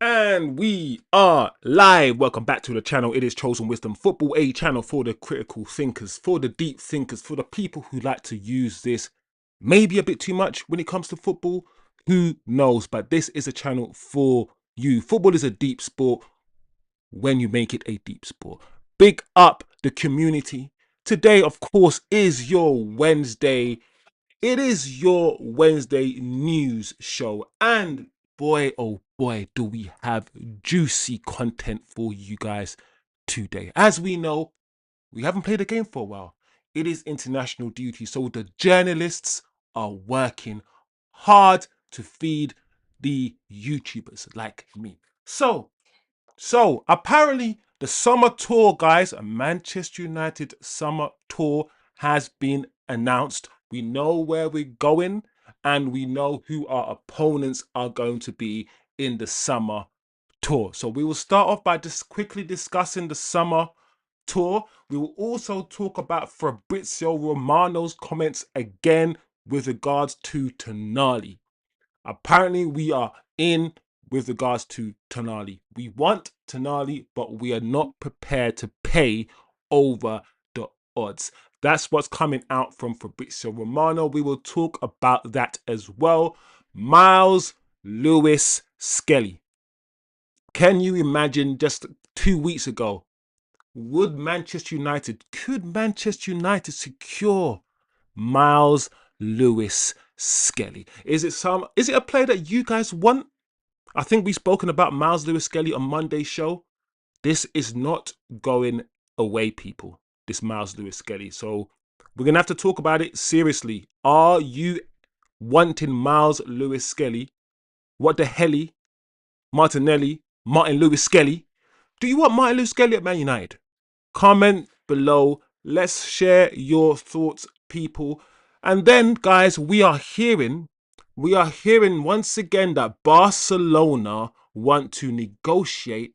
And we are live. Welcome back to the channel. It is Chosen Wisdom Football, a channel for the critical thinkers, for the deep thinkers, for the people who like to use this maybe a bit too much when it comes to football. Who knows? But this is a channel for you. Football is a deep sport when you make it a deep sport. Big up the community. Today, of course, is your Wednesday. It is your Wednesday news show, and boy, oh boy, do we have juicy content for you guys today. As we know, we haven't played a game for a while. It is international duty, so the journalists are working hard to feed the YouTubers like me. So apparently the summer tour, guys, a Manchester United summer tour has been announced. We know where we're going and we know who our opponents are going to be in the summer tour. So we will start off by just quickly discussing the summer tour. We will also talk about Fabrizio Romano's comments again with regards to Tonali. Apparently, we are in with regards to Tonali. We want Tonali, but we are not prepared to pay over the odds. That's what's coming out from Fabrizio Romano. We will talk about that as well. Miles Lewis Skelly. Can you imagine just 2 weeks ago? Could Manchester United secure Miles Lewis Skelly? Is it a player that you guys want? I think we've spoken about Miles Lewis Skelly on Monday's show. This is not going away, people. This Miles Lewis Skelly. So we're gonna have to talk about it seriously. Are you wanting Miles Lewis Skelly? What the helly? Martin Lewis Skelly? Do you want Martin Lewis Skelly at Man United? Comment below. Let's share your thoughts, people. And then, guys, we are hearing once again that Barcelona want to renegotiate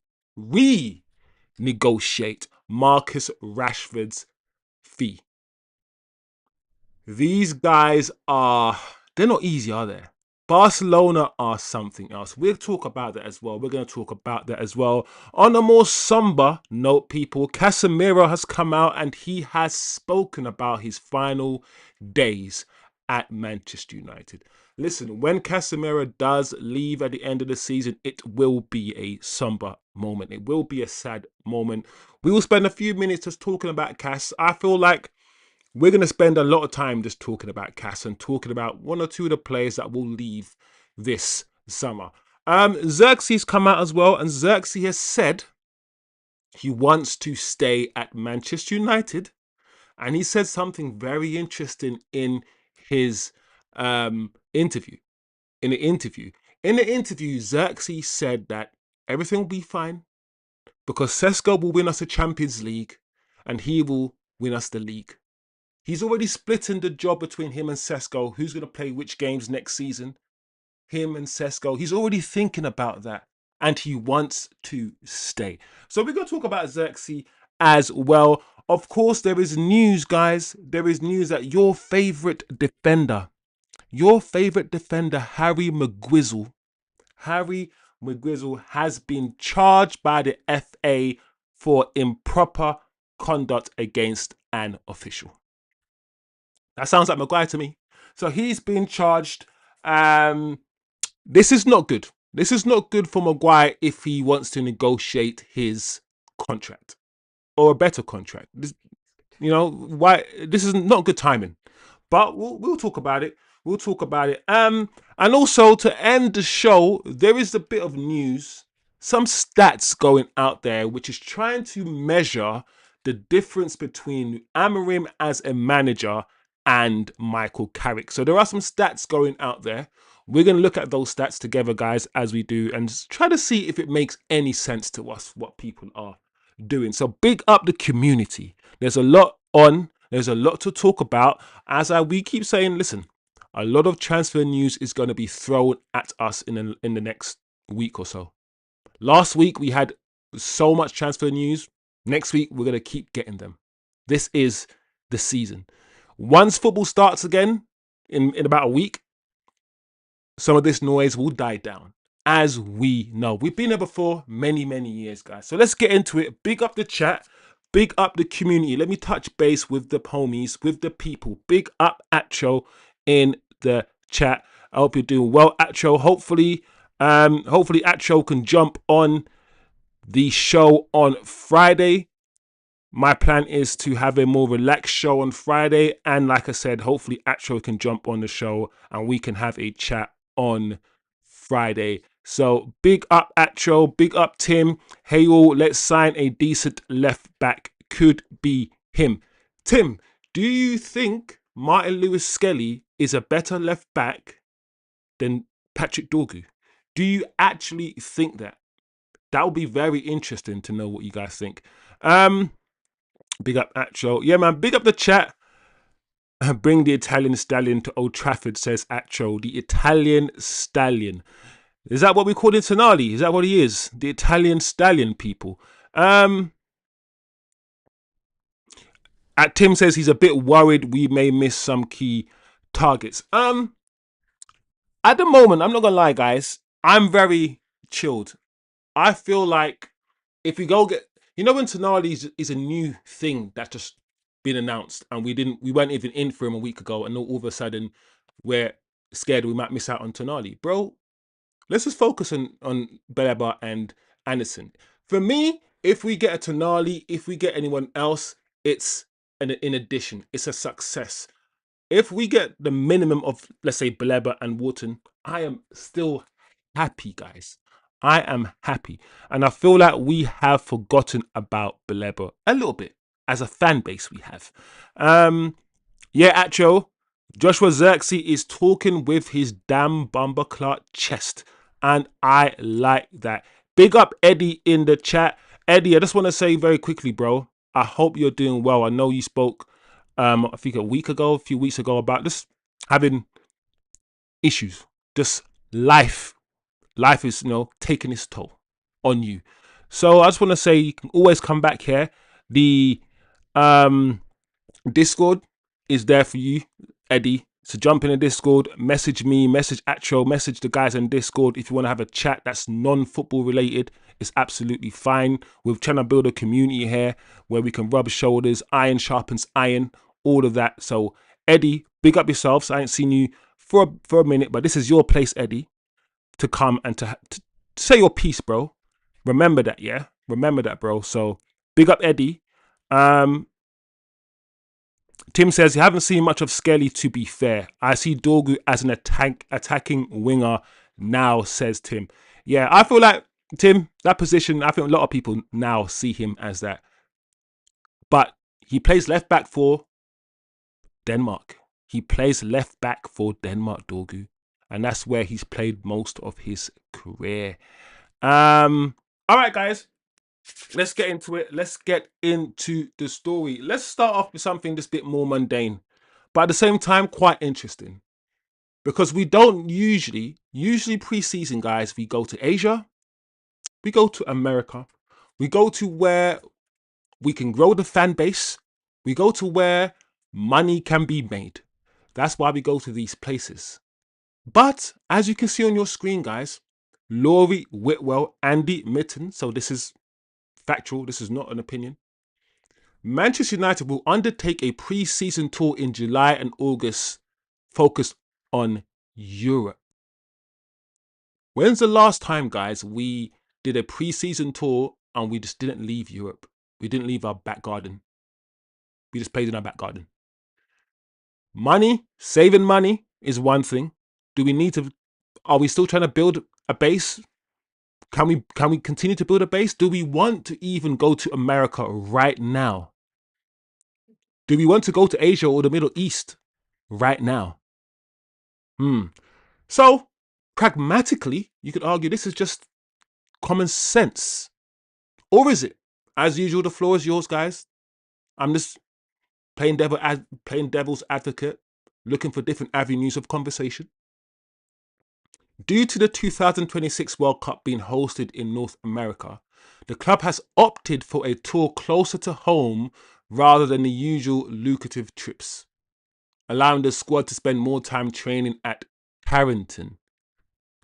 Marcus Rashford's fee. These guys they're not easy, are they? Barcelona are something else. We'll talk about that as well. We're going to talk about that as well. On a more somber note, people, Casemiro has come out and he has spoken about his final days at Manchester United. Listen, when Casemiro does leave at the end of the season, it will be a somber moment. It will be a sad moment. We will spend a few minutes just talking about Cas. I feel like we're going to spend a lot of time just talking about Cass and talking about one or two of the players that will leave this summer. Zirkzee's come out as well, and Zirkzee has said he wants to stay at Manchester United. And he said something very interesting in his interview. In the interview, Zirkzee said that everything will be fine because Sesko will win us a Champions League and he will win us the league. He's already splitting the job between him and Sesko. Who's going to play which games next season? Him and Sesko. He's already thinking about that. And he wants to stay. So we're going to talk about Zirkzee as well. Of course, there is news, guys. There is news that your favourite defender, Harry Maguire, has been charged by the FA for improper conduct against an official. That sounds like Maguire to me. So he's been charged. This is not good. This is not good for Maguire if he wants to negotiate his contract or a better contract. Why this is not good timing. But we'll talk about it. We'll talk about it. And also to end the show, there is a bit of news, some stats going out there, which is trying to measure the difference between Amorim as a manager and Michael Carrick. So there are some stats going out there. We're going to look at those stats together, guys, as we do, and try to see if it makes any sense to us what people are doing. So big up the community. There's a lot on. There's a lot to talk about. We keep saying, listen, a lot of transfer news is going to be thrown at us in the next week or so. Last week we had so much transfer news. Next week we're going to keep getting them. This is the season. Once football starts again in about a week, some of this noise will die down. as we know. We've been here before many, many years, guys. So let's get into it. Big up the chat. Big up the community. Let me touch base with the homies, with the people. Big up Acho in the chat. I hope you're doing well, Acho. Hopefully Acho can jump on the show on Friday. My plan is to have a more relaxed show on Friday. And like I said, hopefully Acho can jump on the show and we can have a chat on Friday. So big up Acho, big up Tim. Hey all, let's sign a decent left back. Could be him. Tim, do you think Martin Lewis Skelly is a better left back than Patrick Dorgu? Do you actually think that? That would be very interesting to know what you guys think. Big up Acho. Yeah, man, big up the chat. Bring the Italian stallion to Old Trafford, says Acho. The Italian stallion. Is that what we call it, Tonali? Is that what he is? The Italian stallion, people. Tim says he's a bit worried we may miss some key targets. At the moment, I'm not gonna lie, guys. I'm very chilled. I feel like if we go get, when Tonali is a new thing that's just been announced, and we weren't even in for him a week ago, and all of a sudden we're scared we might miss out on Tonali, bro. Let's just focus on Belaba and Anderson. For me, if we get a Tonali, if we get anyone else, it's in addition, it's a success. If we get the minimum of, let's say, Belaba and Wharton, I am still happy, guys. I am happy. And I feel like we have forgotten about Belaba a little bit. As a fan base, we have. Yeah, Acho, Joshua Zirkzee is talking with his damn bumperclot chest. And I like that. Big up Eddie in the chat. Eddie, I just want to say very quickly, bro, I hope you're doing well. I know you spoke, I think a few weeks ago, about just having issues. Just life. Life is, taking its toll on you. So I just want to say you can always come back here. The Discord is there for you, Eddie. So jump in the Discord, message me, message Acho, message the guys in Discord. If you want to have a chat that's non-football related, it's absolutely fine. We're trying to build a community here where we can rub shoulders, iron sharpens iron, all of that. So Eddie, big up yourselves. I ain't seen you for a minute, but this is your place, Eddie, to come and to say your piece, bro. Remember that, yeah? Remember that, bro. So big up Eddie. Tim says, you haven't seen much of Skelly, to be fair. I see Dorgu as an attacking winger now, says Tim. Yeah, I feel like, Tim, that position, I think a lot of people now see him as that. But he plays left back for Denmark. He plays left back for Denmark, Dorgu. And that's where he's played most of his career. All right, guys. Let's get into it. Let's get into the story. Let's start off with something that's a bit more mundane, but at the same time, quite interesting. Because we don't usually pre-season, guys, we go to Asia, we go to America, we go to where we can grow the fan base, we go to where money can be made. That's why we go to these places. But as you can see on your screen, guys, Laurie Whitwell, Andy Mitten, so this is factual, this is not an opinion. Manchester United will undertake a pre-season tour in July and August focused on Europe. When's the last time, guys, we did a pre-season tour and we just didn't leave Europe? We didn't leave our back garden. We just played in our back garden. Money, saving money is one thing. Are we still trying to build a base? Can we continue to build a base? Do we want to even go to America right now? Do we want to go to Asia or the Middle East right now? So, pragmatically, you could argue this is just common sense. Or is it? As usual, the floor is yours, guys. I'm just playing devil's advocate, looking for different avenues of conversation. Due to the 2026 World Cup being hosted in North America, the club has opted for a tour closer to home rather than the usual lucrative trips, allowing the squad to spend more time training at Carrington.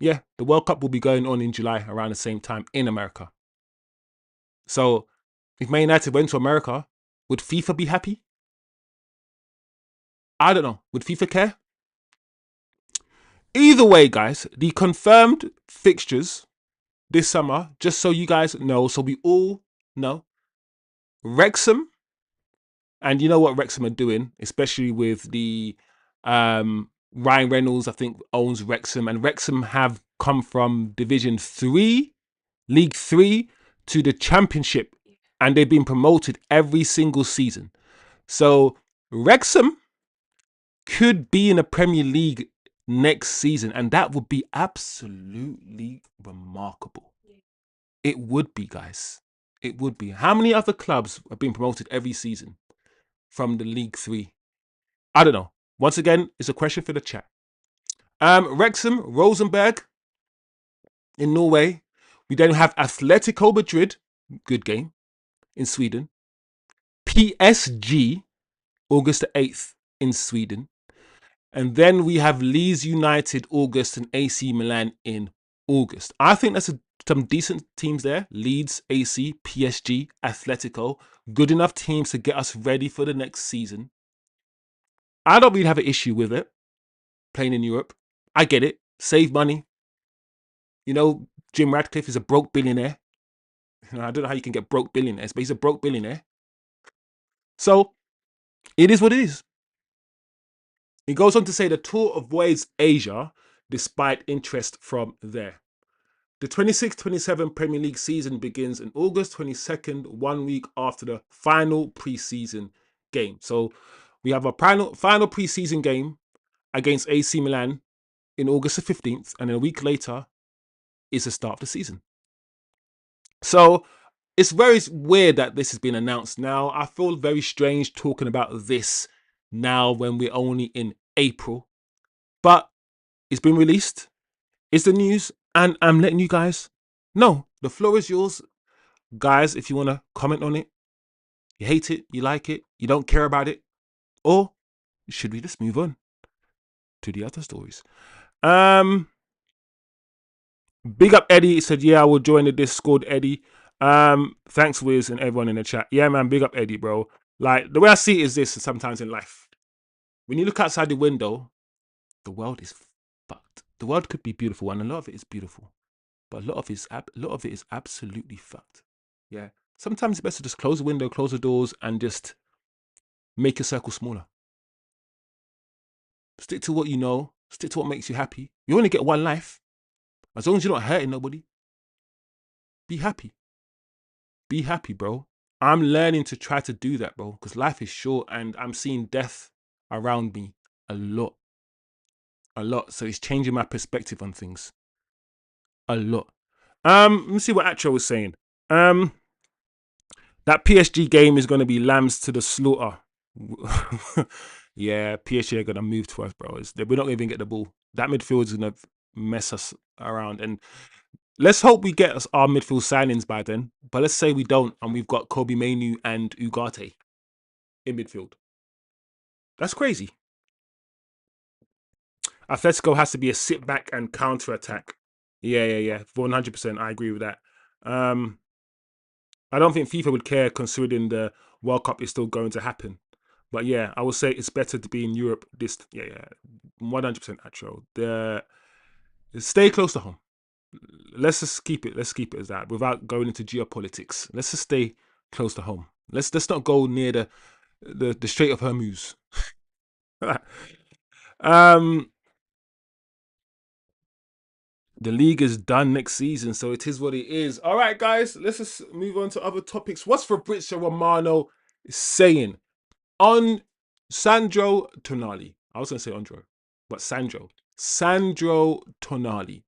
Yeah, the World Cup will be going on in July around the same time in America. So if Man United went to America, would FIFA be happy? I don't know. Would FIFA care? Either way, guys, the confirmed fixtures this summer, just so you guys know, so we all know, Wrexham, and you know what Wrexham are doing, especially with the Ryan Reynolds, I think, owns Wrexham, and Wrexham have come from Division 3, League 3, to the Championship, and they've been promoted every single season. So Wrexham could be in the Premier League next season, and that would be absolutely remarkable. It would be, guys. It would be. How many other clubs have been promoted every season from the League 3? I don't know. Once again, it's a question for the chat. Wrexham, Rosenborg in Norway. We then have Atletico Madrid, good game, in Sweden. PSG, August the 8th in Sweden. And then we have Leeds United, August, and AC Milan in August. I think that's some decent teams there. Leeds, AC, PSG, Atletico. Good enough teams to get us ready for the next season. I don't really have an issue with it, playing in Europe. I get it. Save money. You know, Jim Radcliffe is a broke billionaire. I don't know how you can get broke billionaires, but he's a broke billionaire. So it is what it is. He goes on to say the tour avoids Asia despite interest from there. The 26-27 Premier League season begins in August 22nd, 1 week after the final pre-season game. So we have a final pre-season game against AC Milan in August the 15th, and then a week later is the start of the season. So it's very weird that this has been announced now. I feel very strange talking about this now when we're only in April. But it's been released. It's the news, and I'm letting you guys know. The floor is yours. Guys, if you want to comment on it, you hate it, you like it, you don't care about it, or should we just move on to the other stories? Big up Eddie said, yeah, I will join the Discord, Eddie. Thanks, Wiz, and everyone in the chat. Yeah, man, big up Eddie, bro. Like, the way I see it is this sometimes in life. When you look outside the window, the world is fucked. The world could be beautiful, and a lot of it is beautiful. But a lot of it is absolutely fucked. Yeah. Sometimes it's best to just close the window, close the doors, and just make your circle smaller. Stick to what you know. Stick to what makes you happy. You only get one life. As long as you're not hurting nobody, be happy. Be happy, bro. I'm learning to try to do that, bro, because life is short and I'm seeing death around me a lot. A lot. So it's changing my perspective on things. A lot. Let me see what Atro was saying. That PSG game is going to be lambs to the slaughter. Yeah, PSG are going to move to us, bro. We're not even get the ball. That midfield is going to mess us around. And let's hope we get our midfield signings by then. But let's say we don't, and we've got Kobe Mainu and Ugarte in midfield. That's crazy. Atletico has to be a sit back and counter attack. Yeah. 100%. I agree with that. I don't think FIFA would care considering the World Cup is still going to happen. But yeah, I would say it's better to be in Europe. 100% actual. Stay close to home. Let's just keep it. Let's keep it as that, without going into geopolitics. Let's just stay close to home. Let's not go near the Strait of Hormuz. The league is done next season, so it is what it is. All right, guys, let's just move on to other topics. What's Fabrizio Romano saying on Sandro Tonali? I was going to say Andro, but Sandro Tonali.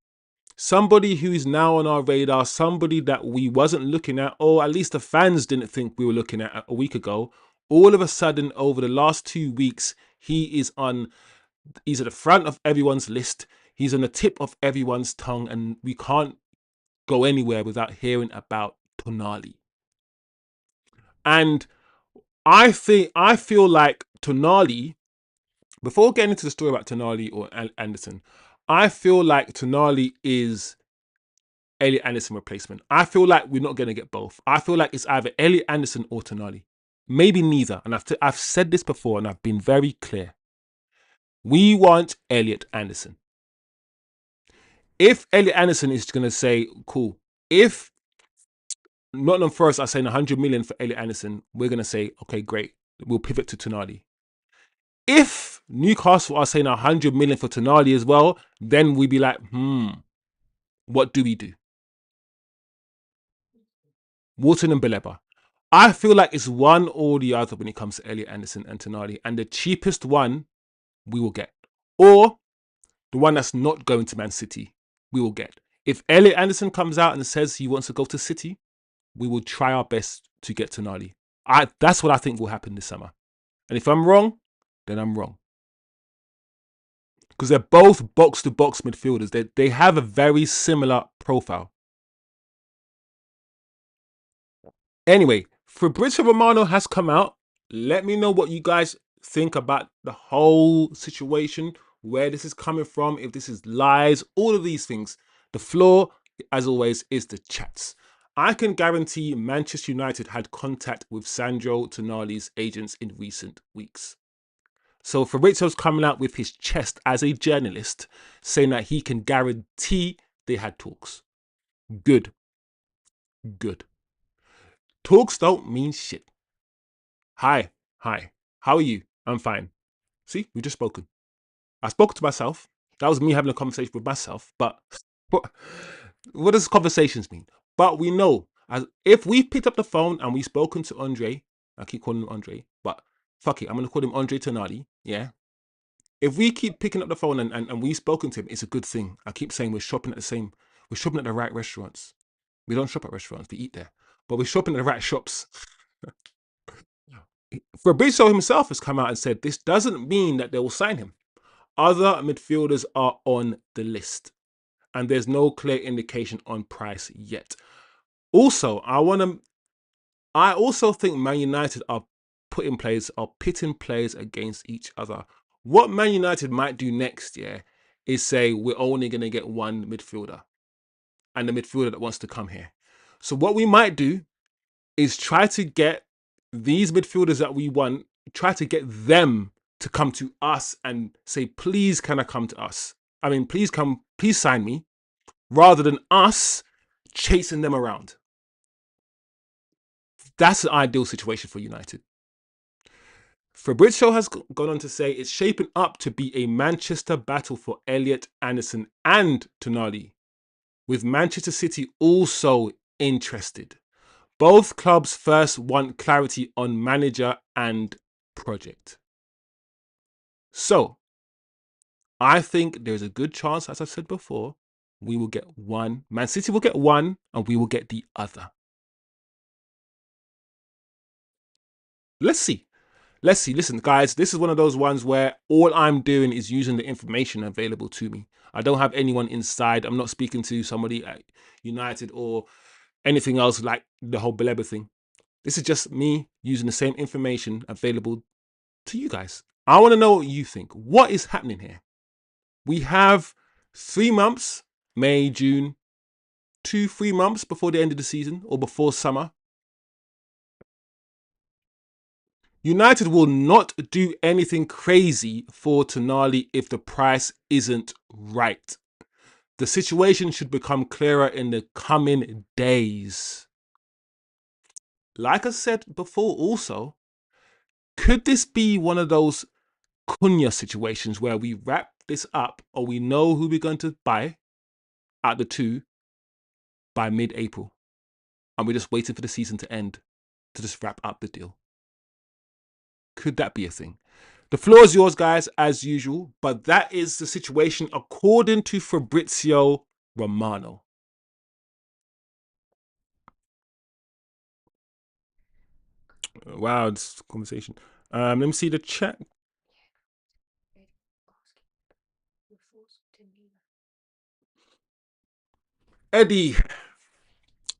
Somebody who is now on our radar, somebody that we wasn't looking at, or at least the fans didn't think we were looking at a week ago. All of a sudden, over the last 2 weeks, he's at the front of everyone's list. He's on the tip of everyone's tongue, and we can't go anywhere without hearing about Tonali. And I feel like Tonali, before getting into the story about Tonali or Anderson, I feel like Tonali is Elliot Anderson replacement. I feel like we're not going to get both. I feel like it's either Elliot Anderson or Tonali. Maybe neither. And I've said this before and I've been very clear. We want Elliot Anderson. If Elliot Anderson is going to say, cool, if Nottingham Forest are saying 100 million for Elliot Anderson, we're going to say, okay, great. We'll pivot to Tonali. If Newcastle are saying 100 million for Tonali as well, then we'd be like, what do we do? Wharton and Baleba. I feel like it's one or the other when it comes to Elliot Anderson and Tonali, and the cheapest one we will get, or the one that's not going to Man City, we will get. If Elliot Anderson comes out and says he wants to go to City, we will try our best to get Tonali. That's what I think will happen this summer. And if I'm wrong, then I'm wrong. Because they're both box-to-box midfielders. They have a very similar profile. Anyway, Fabrizio Romano has come out. Let me know what you guys think about the whole situation, where this is coming from, if this is lies, all of these things. The floor, as always, is the chats. I can guarantee Manchester United had contact with Sandro Tonali's agents in recent weeks. So Fabrizio's coming out with his chest as a journalist, saying that he can guarantee they had talks. Good. Good. Talks don't mean shit. Hi. How are you? I'm fine. See, we've just spoken. I spoke to myself. That was me having a conversation with myself. But what does conversations mean? But we know, as if we picked up the phone and we've spoken to Andre, I keep calling him Andre, but fuck it, I'm going to call him Andre Tonali, yeah? If we keep picking up the phone and we've spoken to him, it's a good thing. I keep saying we're shopping at the right restaurants. We don't shop at restaurants, we eat there. But we're shopping at the right shops. Fabrizio himself has come out and said this doesn't mean that they will sign him. Other midfielders are on the list, and there's no clear indication on price yet. Also, I also think Man United are pitting players against each other. What Man United might do next year is say we're only going to get one midfielder, and the midfielder that wants to come here. So what we might do is try to get these midfielders that we want, try to get them to come to us and say, please, can I come to us? I mean, please sign me, rather than us chasing them around. That's the ideal situation for United. Fabrizio has gone on to say it's shaping up to be a Manchester battle for Elliot Anderson and Tonali, with Manchester City also interested. Both clubs first want clarity on manager and project. So, I think there's a good chance, as I said before, we will get one. Man City will get one, and we will get the other. Let's see. Listen, guys, this is one of those ones where all I'm doing is using the information available to me. I don't have anyone inside. I'm not speaking to somebody at United or anything else like the whole Baleba thing. This is just me using the same information available to you guys. I want to know what you think. What is happening here? We have 3 months, May, June, 3 months before the end of the season or before summer. United will not do anything crazy for Tonali if the price isn't right. The situation should become clearer in the coming days. Like I said before also, could this be one of those Cunha situations where we wrap this up or we know who we're going to buy at the 2 by mid-April and we're just waiting for the season to end to just wrap up the deal? Could that be a thing? The floor is yours, guys, as usual, but that is the situation according to Fabrizio Romano. Wow, this conversation. Let me see the chat. Eddie,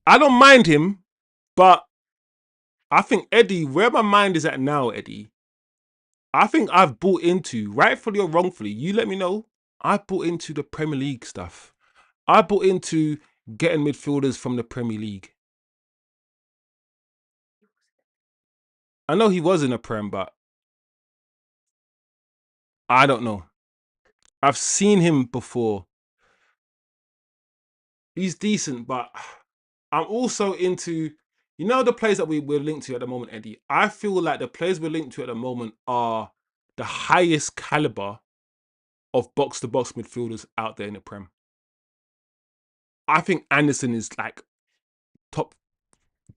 I don't mind him, but I think Eddie, where my mind is at now, Eddie, I think I've bought into, rightfully or wrongfully, you let me know. I bought into the Premier League stuff. I bought into getting midfielders from the Premier League. I know he was in the Prem, but I don't know. I've seen him before. He's decent, but I'm also into, the players that we're linked to at the moment, Eddie. I feel like the players we're linked to at the moment are the highest caliber of box-to-box midfielders out there in the Prem. I think Anderson is like top,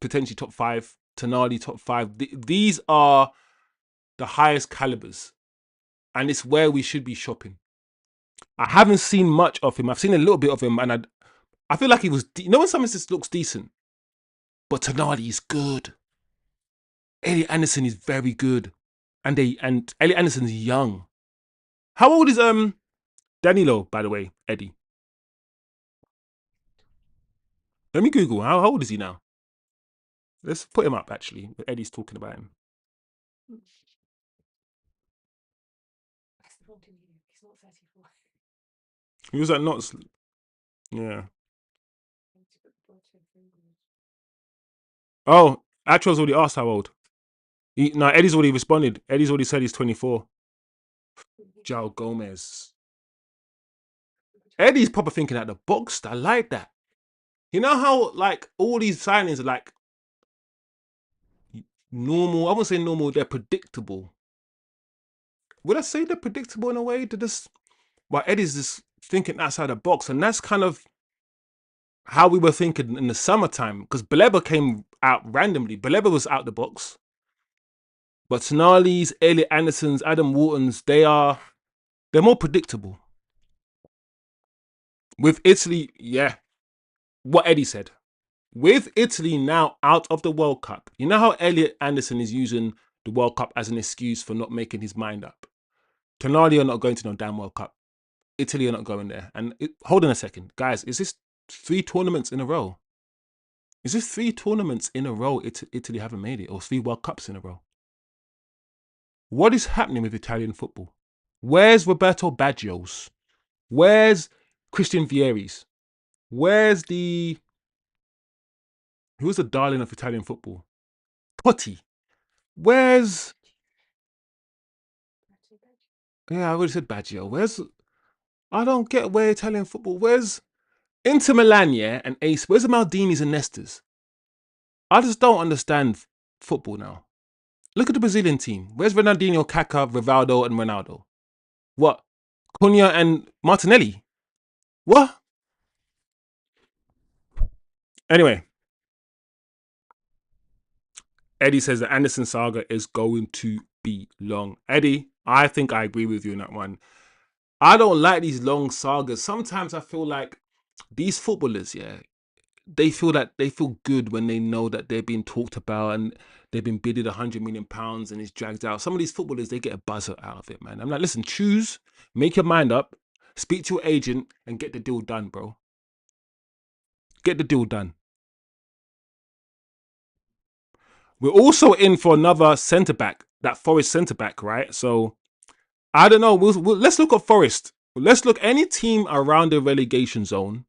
potentially top 5. Tonali top 5. These are the highest calibers, and it's where we should be shopping. I haven't seen much of him. I've seen a little bit of him, and I feel like he was. When someone just looks decent, but Tonali is good. Elliot Anderson is very good, and Elliot Anderson is young. How old is Danilo, by the way, Eddie? Let me Google. How old is he now? Let's put him up. Actually, Eddie's talking about him. He was at Notts. Yeah. Oh, Atro's already asked how old. No, Eddie's already responded. Eddie's already said he's 24. João Gomez. Eddie's proper thinking out the box. I like that. You know how like all these signings are like normal. I won't say normal. They're predictable. Would I say they're predictable in a way? Well, Eddie's just thinking outside the box, and that's kind of how we were thinking in the summertime. Because Baleba came out randomly. Baleba was out the box, but Tonali's, Elliot Anderson's, Adam Wharton's, they're more predictable. With Italy, yeah, what Eddie said. With Italy now out of the World Cup, you know how Elliot Anderson is using the World Cup as an excuse for not making his mind up. Tonali are not going to no damn World Cup. Italy are not going there. And hold on a second, guys. Is this 3 tournaments in a row? Is this 3 tournaments in a row Italy haven't made it, or 3 World Cups in a row? What is happening with Italian football? Where's Roberto Baggio's? Where's Christian Vieri's? Where's who's the darling of Italian football? Totti. Where's I already said Baggio. I don't get where Italian football. Where's Inter Milan, yeah, and Ace? Where's the Maldinis and Nestas? I just don't understand football now. Look at the Brazilian team. Where's Ronaldinho, Kaká, Rivaldo, and Ronaldo? What? Cunha and Martinelli? What? Anyway, Eddie says the Anderson saga is going to be long. Eddie, I think I agree with you on that one. I don't like these long sagas. Sometimes I feel like these footballers, yeah, they feel good when they know that they're being talked about and they've been bidded £100 million and it's dragged out. Some of these footballers, they get a buzz out of it, man. I'm like, listen, choose, make your mind up, speak to your agent, and get the deal done, bro. Get the deal done. We're also in for another centre back, that Forest centre back, right? So I don't know. Let's look at Forest. Let's look any team around the relegation zone,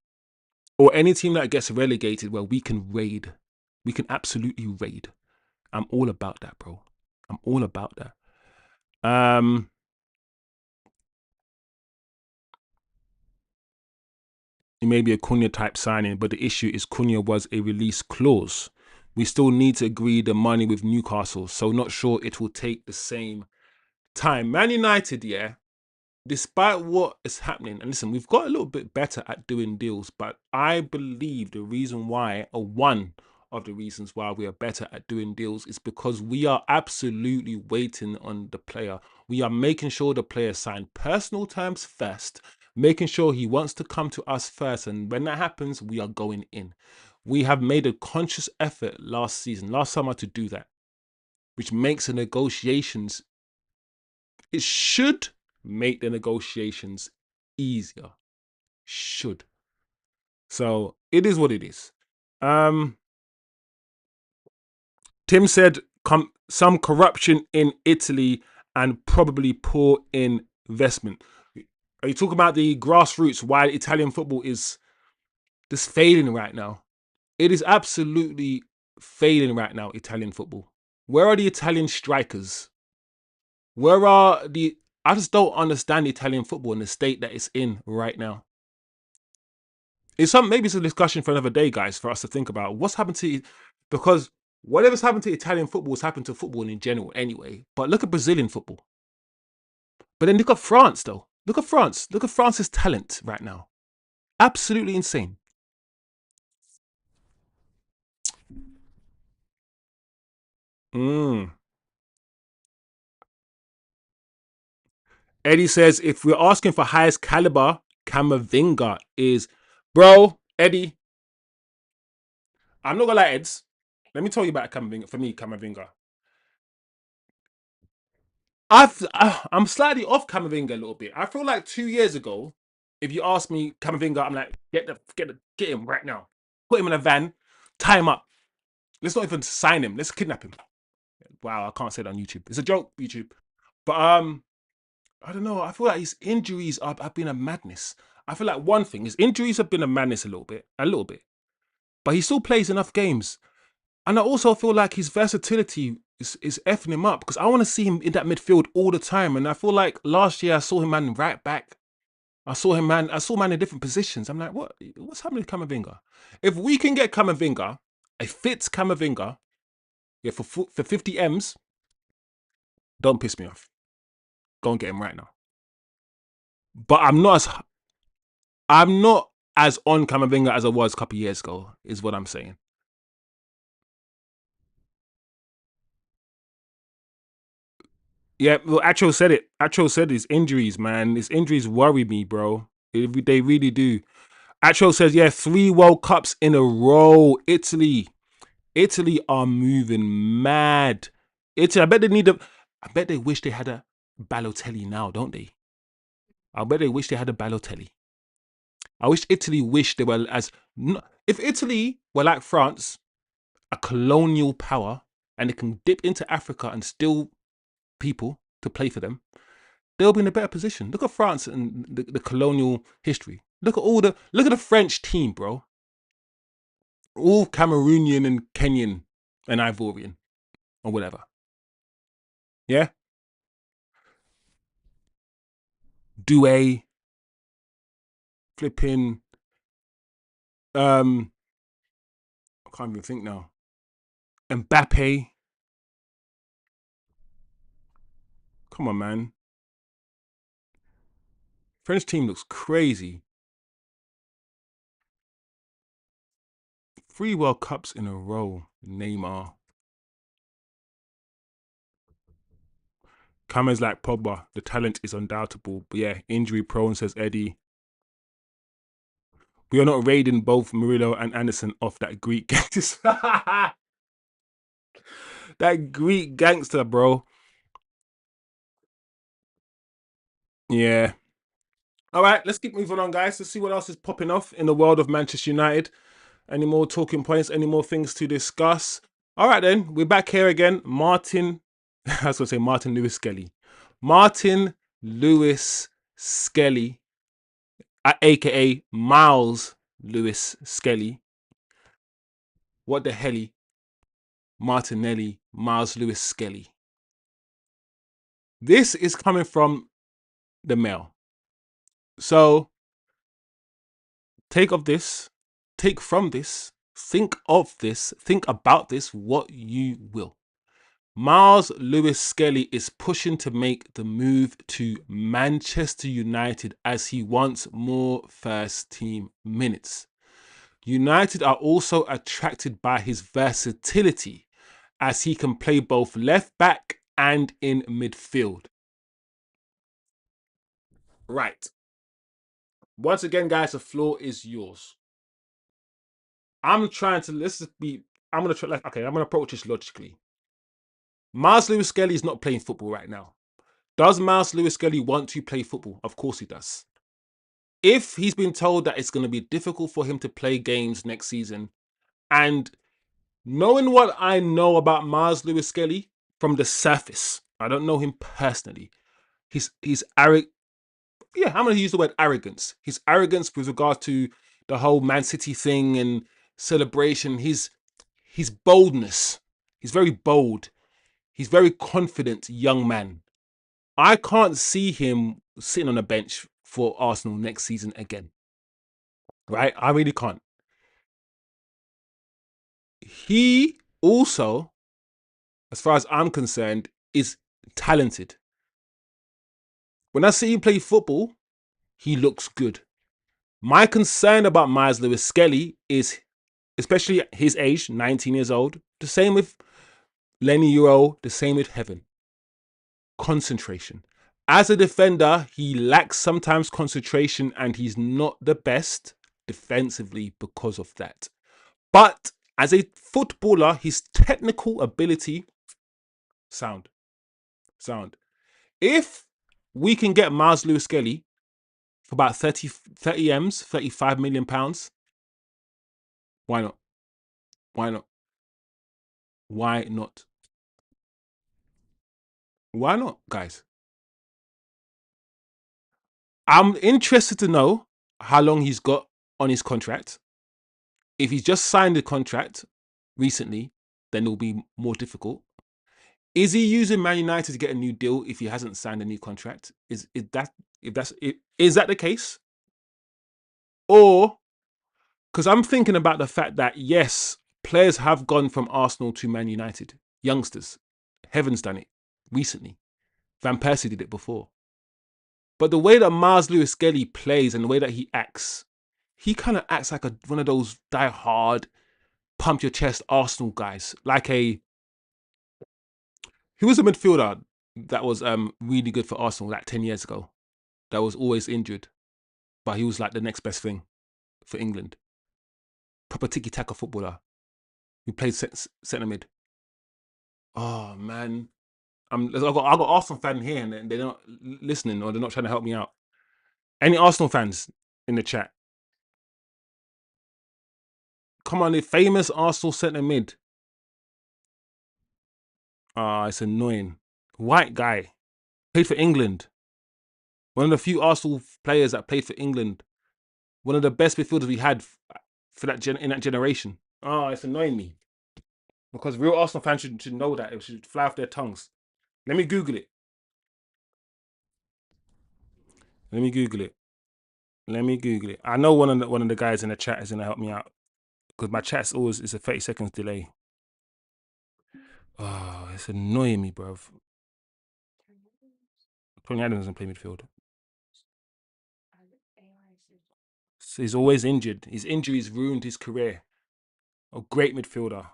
or any team that gets relegated where we can raid. We can absolutely raid. I'm all about that, bro. I'm all about that. It may be a Cunha type signing, but the issue is Cunha was a release clause. We still need to agree the money with Newcastle, so not sure it will take the same time. Man United, yeah, despite what is happening, and listen, we've got a little bit better at doing deals, but I believe the reason why, or one of the reasons why we are better at doing deals, is because we are absolutely waiting on the player. We are making sure the player signs personal terms first, making sure he wants to come to us first, and when that happens, we are going in. We have made a conscious effort last summer, to do that, which makes the negotiations, it should make the negotiations easier. Should. So it is what it is. Tim said some corruption in Italy and probably poor investment. Are you talking about the grassroots? Why Italian football is just failing right now? It is absolutely failing right now, Italian football. Where are the Italian strikers? Where are the... I just don't understand Italian football in the state that it's in right now. Maybe it's a discussion for another day, guys, for us to think about what's happened to... Because whatever's happened to Italian football has happened to football in general anyway. But look at Brazilian football. But then look at France, though. Look at France. Look at France's talent right now. Absolutely insane. Eddie says, if we're asking for highest caliber, Camavinga is... Bro, Eddie, I'm not going to lie, Eds. Let me tell you about Camavinga. For me, Camavinga. I'm slightly off Camavinga a little bit. I feel like 2 years ago, if you ask me Camavinga, I'm like, get him right now. Put him in a van, tie him up. Let's not even sign him. Let's kidnap him. Wow, I can't say that on YouTube. It's a joke, YouTube. But I don't know. I feel like his injuries have been a madness. I feel like one thing, his injuries have been a madness a little bit. But he still plays enough games. And I also feel like his versatility is effing him up, because I want to see him in that midfield all the time. And I feel like last year I saw him man right back. I saw man in different positions. I'm like, what's happening to Camavinga? If we can get Camavinga, a fit Camavinga, yeah, for 50 M's, don't piss me off. Go and get him right now. But I'm not as on Camavinga as I was a couple of years ago, is what I'm saying. Yeah, well, Acho said it. Acho said his injuries, man. His injuries worry me, bro. They really do. Acho says, yeah, 3 World Cups in a row. Italy are moving mad. Italy, I bet they wish they had a Balotelli now, don't they? I bet they wish they had a Balotelli. I wish Italy wished they were as... If Italy were like France, a colonial power, and they can dip into Africa and steal people to play for them, they'll be in a better position. Look at France and the colonial history. Look at the French team, bro. All Cameroonian and Kenyan and Ivorian or whatever. Yeah? Doué, flipping, I can't even think now. Mbappe. Come on, man. French team looks crazy. 3 World Cups in a row. Neymar. Cameron's like Pogba. The talent is undoubtable. But yeah, injury prone, says Eddie. We are not raiding both Murillo and Anderson off that Greek gangster. That Greek gangster, bro. Yeah. All right, let's keep moving on, guys. Let's see what else is popping off in the world of Manchester United. Any more talking points? Any more things to discuss? All right, then. We're back here again. Martin, I was going to say Martin Lewis Skelly. Martin Lewis Skelly, a.k.a. Miles Lewis Skelly. What the helly? Martinelli, Miles Lewis Skelly. This is coming from the Mail. So, take from this, think of this, think about this what you will. Miles Lewis Skelly is pushing to make the move to Manchester United as he wants more first team minutes. United are also attracted by his versatility as he can play both left back and in midfield. Right. Once again, guys, the floor is yours. I'm going to approach this logically. Miles Lewis Skelly is not playing football right now. Does Miles Lewis Skelly want to play football? Of course he does. If he's been told that it's going to be difficult for him to play games next season, and knowing what I know about Miles Lewis Skelly from the surface, I don't know him personally. He's arrogant. yeah, I'm gonna use the word arrogance. His arrogance with regard to the whole Man City thing and celebration. His boldness. He's very bold. He's very confident young man. I can't see him sitting on a bench for Arsenal next season again. Right? I really can't. He also, as far as I'm concerned, is talented. When I see him play football, he looks good. My concern about Miles Lewis Skelly is, especially at his age, 19 years old, the same with Lenny Euro, the same with Heaven. Concentration. As a defender, he lacks sometimes concentration and he's not the best defensively because of that. But as a footballer, his technical ability, sound. If we can get Miles Lewis Skelly for about 30 M's, 35 million pounds, why not? Why not? Why not? Why not, guys? I'm interested to know how long he's got on his contract. If he's just signed the contract recently, then it'll be more difficult. Is he using Man United to get a new deal if he hasn't signed a new contract? Is that the case? Or because I'm thinking about the fact that yes, players have gone from Arsenal to Man United, youngsters. Heaven's done it recently. Van Persie did it before. But the way that Miles Lewis Skelly plays and the way that he kind of acts like one of those die-hard, pump your chest Arsenal guys. Like he was a midfielder that was really good for Arsenal like 10 years ago. That was always injured. But he was like the next best thing for England. Proper tiki-taka footballer. He played centre mid. Oh man. I've got Arsenal fan here and they're not listening or they're not trying to help me out. Any Arsenal fans in the chat? Come on, the famous Arsenal centre mid. It's annoying. White guy. Played for England. One of the few Arsenal players that played for England. One of the best midfielders we had for that in that generation. It's annoying me. Because real Arsenal fans should know that. It should fly off their tongues. Let me Google it. Let me Google it. I know one of the guys in the chat is gonna help me out. Because my chat's always is a 30 seconds delay. It's annoying me, bruv. Tony Adams doesn't play midfield. So he's always injured. His injuries ruined his career. A great midfielder.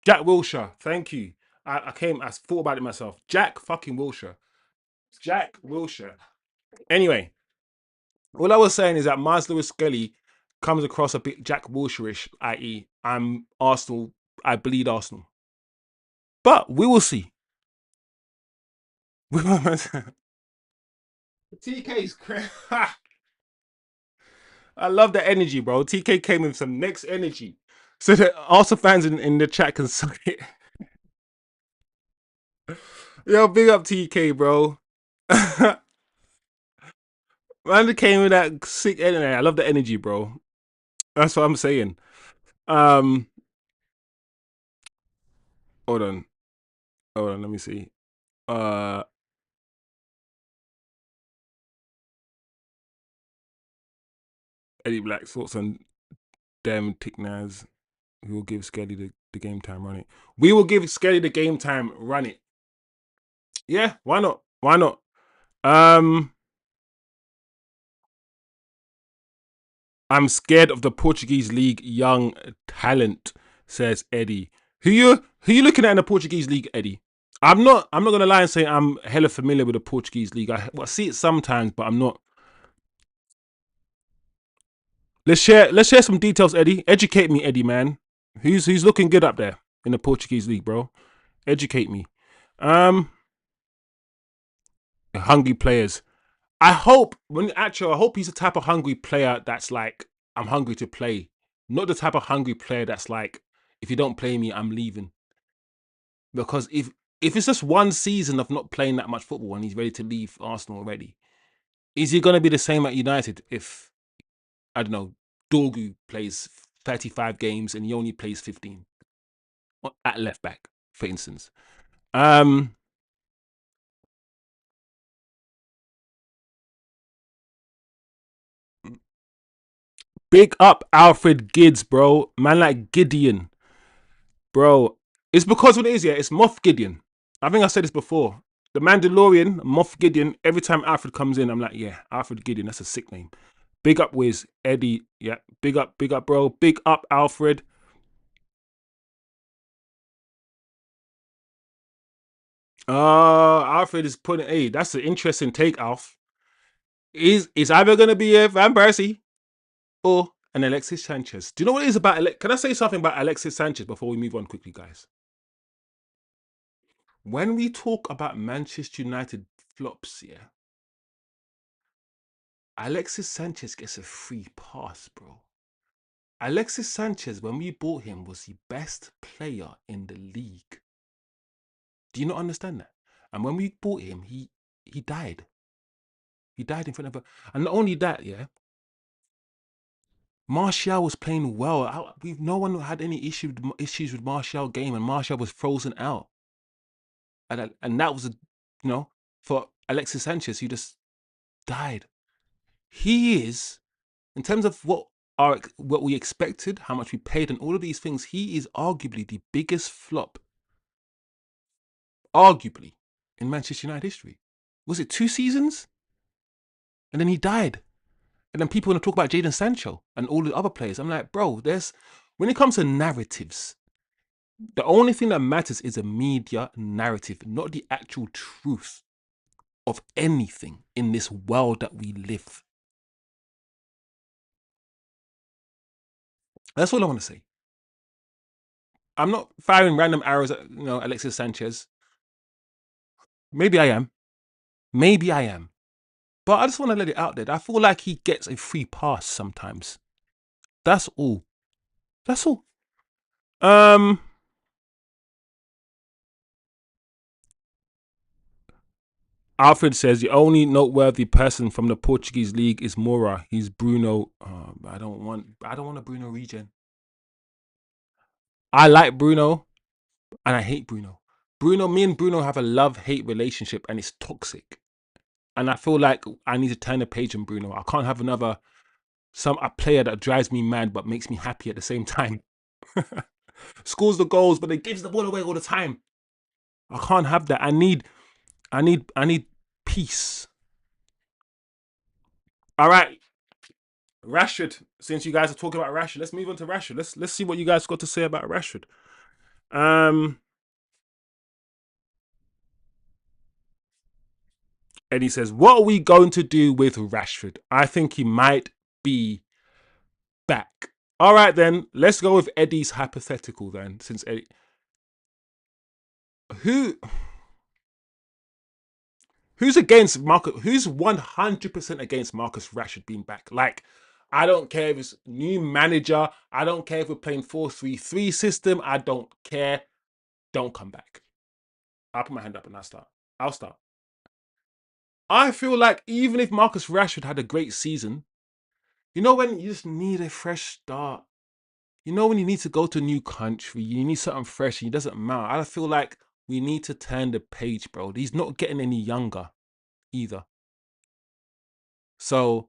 Jack Wilshere, thank you. I thought about it myself. Jack fucking Wilshere. Jack Wilshere. Anyway, all I was saying is that Miles Lewis Skelly comes across a bit Jack Wilshere-ish, i.e., I'm Arsenal, I bleed Arsenal. But we will see. TK's crazy. I love the energy, bro. TK came with some next energy. So that Arsenal fans in the chat can suck it. Yo, big up TK, bro. Man came with that sick energy. I love the energy, bro. That's what I'm saying. Hold on. Let me see. Eddie Black thoughts on Dem Ticknaz. We will give Skelly the game time, run it. We will give Skelly the game time, run it. Yeah, why not? Why not? I'm scared of the Portuguese league young talent, says Eddie. Who you looking at in the Portuguese league, Eddie? I'm not gonna lie and say I'm hella familiar with the Portuguese league. I see it sometimes, but I'm not. Let's share some details, Eddie. Educate me, Eddie, man. Who's looking good up there in the Portuguese league, bro? Educate me. Hungry players. I hope he's the type of hungry player that's like, I'm hungry to play. Not the type of hungry player that's like, if you don't play me, I'm leaving. Because if it's just one season of not playing that much football and he's ready to leave Arsenal already, Is he going to be the same at United if, I don't know, Dorgu plays 35 games and he only plays 15 at left back, for instance? Um, Big up Alfred Gids, bro. Man like Gideon, bro. It's because what it is, yeah. It's Moff Gideon. I think I said this before. The Mandalorian, Moff Gideon. Every time Alfred comes in, I'm like, yeah, Alfred Gideon. That's a sick name. Big up Wiz, Eddie. Yeah, big up, bro. Big up Alfred. Alfred is putting. Hey, that's an interesting take, Alf. Is either gonna be a Van Persie or an Alexis Sanchez? Do you know what it is about? Can I say something about Alexis Sanchez before we move on quickly, guys? When we talk about Manchester United flops, yeah, Alexis Sanchez gets a free pass, bro. Alexis Sanchez, when we bought him, was the best player in the league. Do you not understand that? And when we bought him, he died. He died in front of her. And not only that, yeah, Martial was playing well. No one had any issues with Martial game, and Martial was frozen out. And that was for Alexis Sanchez, he just died. He is, in terms of what we expected, how much we paid, and all of these things, he is arguably the biggest flop, arguably, in Manchester United history. Was it 2 seasons? And then he died. And then people want to talk about Jadon Sancho and all the other players. I'm like, bro, when it comes to narratives, the only thing that matters is a media narrative, not the actual truth of anything in this world that we live. That's all I want to say. I'm not firing random arrows at Alexis Sanchez. Maybe I am. Maybe I am. But I just want to let it out there. I feel like he gets a free pass sometimes. That's all. That's all. Um, Alfred says the only noteworthy person from the Portuguese league is Moura. He's Bruno. I don't want a Bruno regen. I like Bruno and I hate Bruno. Me and Bruno have a love-hate relationship and it's toxic. And I feel like I need to turn the page on Bruno. I can't have a player that drives me mad but makes me happy at the same time. Scores the goals, but they gives the ball away all the time. I can't have that. I need peace. All right, Rashford. Since you guys are talking about Rashford, let's move on to Rashford. Let's see what you guys got to say about Rashford. And he says, "What are we going to do with Rashford? I think he might be back." All right, then let's go with Eddie's hypothetical. Then, since Eddie, who who's against Marcus? Who's 100% against Marcus Rashford being back? Like, I don't care if it's new manager. I don't care if we're playing 4-3-3 system. I don't care. Don't come back. I'll put my hand up and I'll start. I feel like even if Marcus Rashford had a great season, when you just need a fresh start. When you need to go to a new country, you need something fresh, and it doesn't matter. I feel like we need to turn the page, bro. He's not getting any younger either. So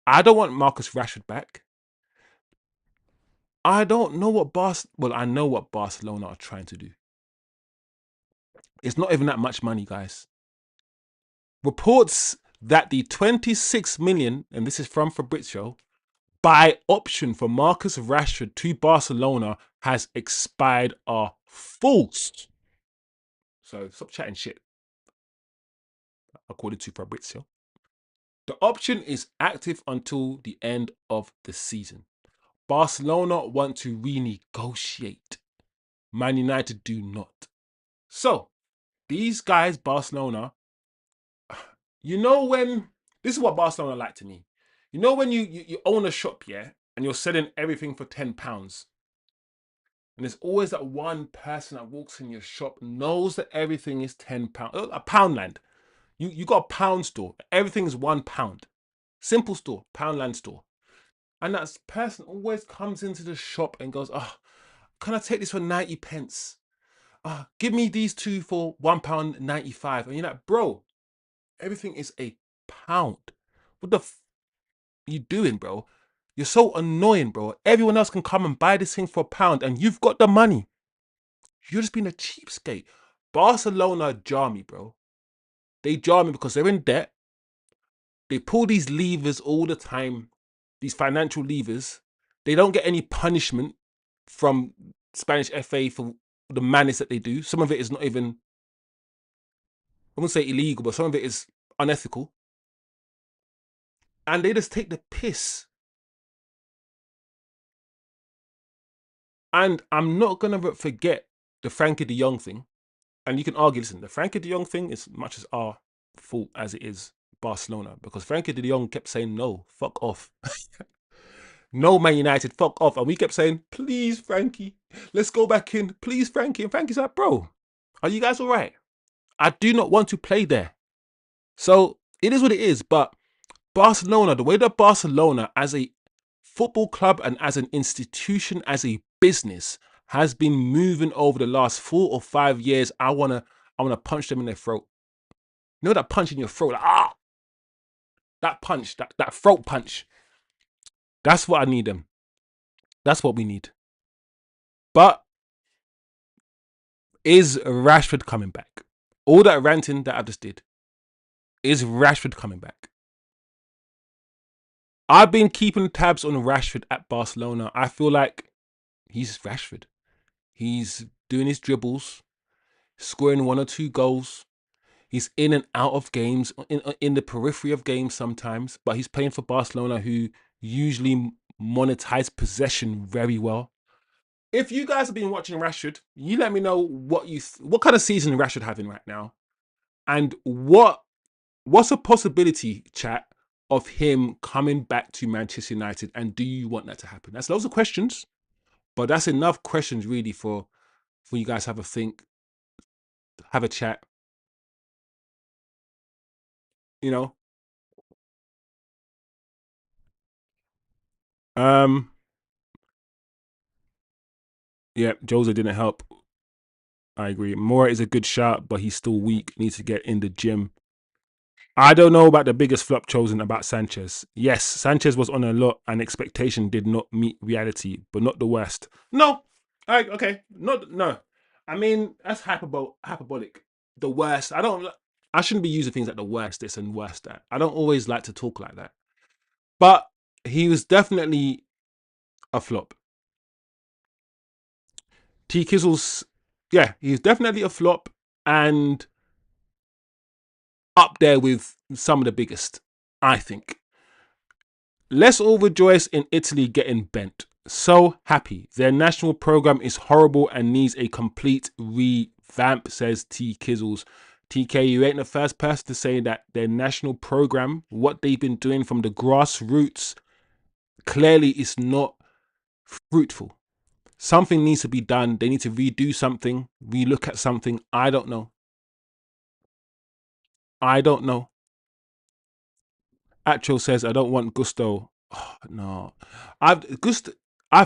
I don't want Marcus Rashford back. I don't know I know what Barcelona are trying to do. It's not even that much money, guys. Reports that the 26 million, and this is from Fabrizio, buy option for Marcus Rashford to Barcelona has expired are false. So stop chatting shit, according to Fabrizio. The option is active until the end of the season. Barcelona want to renegotiate. Man United do not. So, these guys, Barcelona, when this is what Barcelona like to me. When you own a shop, yeah, and you're selling everything for £10, and there's always that one person that walks in your shop, knows that everything is £10. A Poundland. You got a pound store. Everything is £1. Simple store, Poundland store. And that person always comes into the shop and goes, oh, can I take this for 90 pence? Give me these two for £1.95. And you're like, bro, everything is a pound. What the you doing, bro? You're so annoying, bro. Everyone else can come and buy this thing for £1 and you've got the money. You're just being a cheapskate. Barcelona jar me, bro. They jar me because they're in debt. They pull these levers all the time, these financial levers. They don't get any punishment from Spanish FA for the madness that they do. Some of it is not even, I wouldn't say illegal, but some of it is unethical. And they just take the piss. And I'm not going to forget the Frankie de Jong thing. And you can argue, listen, the Frankie de Jong thing is much as our fault as it is Barcelona. Because Frankie de Jong kept saying, no, fuck off. No, Man United, fuck off. And we kept saying, please, Frankie, let's go back in. Please, Frankie. And Frankie's like, bro, are you guys all right? I do not want to play there. So it is what it is. But Barcelona, the way that Barcelona as a football club and as an institution, as a business, has been moving over the last 4 or 5 years, I wanna punch them in their throat. You know that punch in your throat, like, that punch, that throat punch. That's what I need them. That's what we need. But is Rashford coming back? All that ranting that I just did, is Rashford coming back? I've been keeping tabs on Rashford at Barcelona. I feel like he's Rashford. He's doing his dribbles, scoring 1 or 2 goals. He's in and out of games, in the periphery of games sometimes, but he's playing for Barcelona, who usually monetize possession very well. If you guys have been watching Rashford, you let me know what kind of season Rashford having right now, and what's a possibility, chat, of him coming back to Manchester United, and do you want that to happen? That's loads of questions, but that's enough questions really for you guys to have a think, have a chat, you know. Yeah, Jose didn't help. I agree. Mora is a good shot, but he's still weak. Needs to get in the gym. I don't know about the biggest flop chosen about Sanchez. Yes, Sanchez was on a lot and expectation did not meet reality, but not the worst. No. Okay. No. I mean, that's hyperbolic. The worst. I shouldn't be using things like the worst this and worst that. I don't always like to talk like that. But he was definitely a flop. T Kizzles, yeah, he's definitely a flop and up there with some of the biggest, I think. Let's all rejoice in Italy getting bent. So happy. Their national program is horrible and needs a complete revamp, says T Kizzles. TK, you ain't the first person to say that their national program, what they've been doing from the grassroots, clearly is not fruitful. Something needs to be done. They need to redo something, relook at something. I don't know. Atro says, I don't want Gusto. Oh, no. I've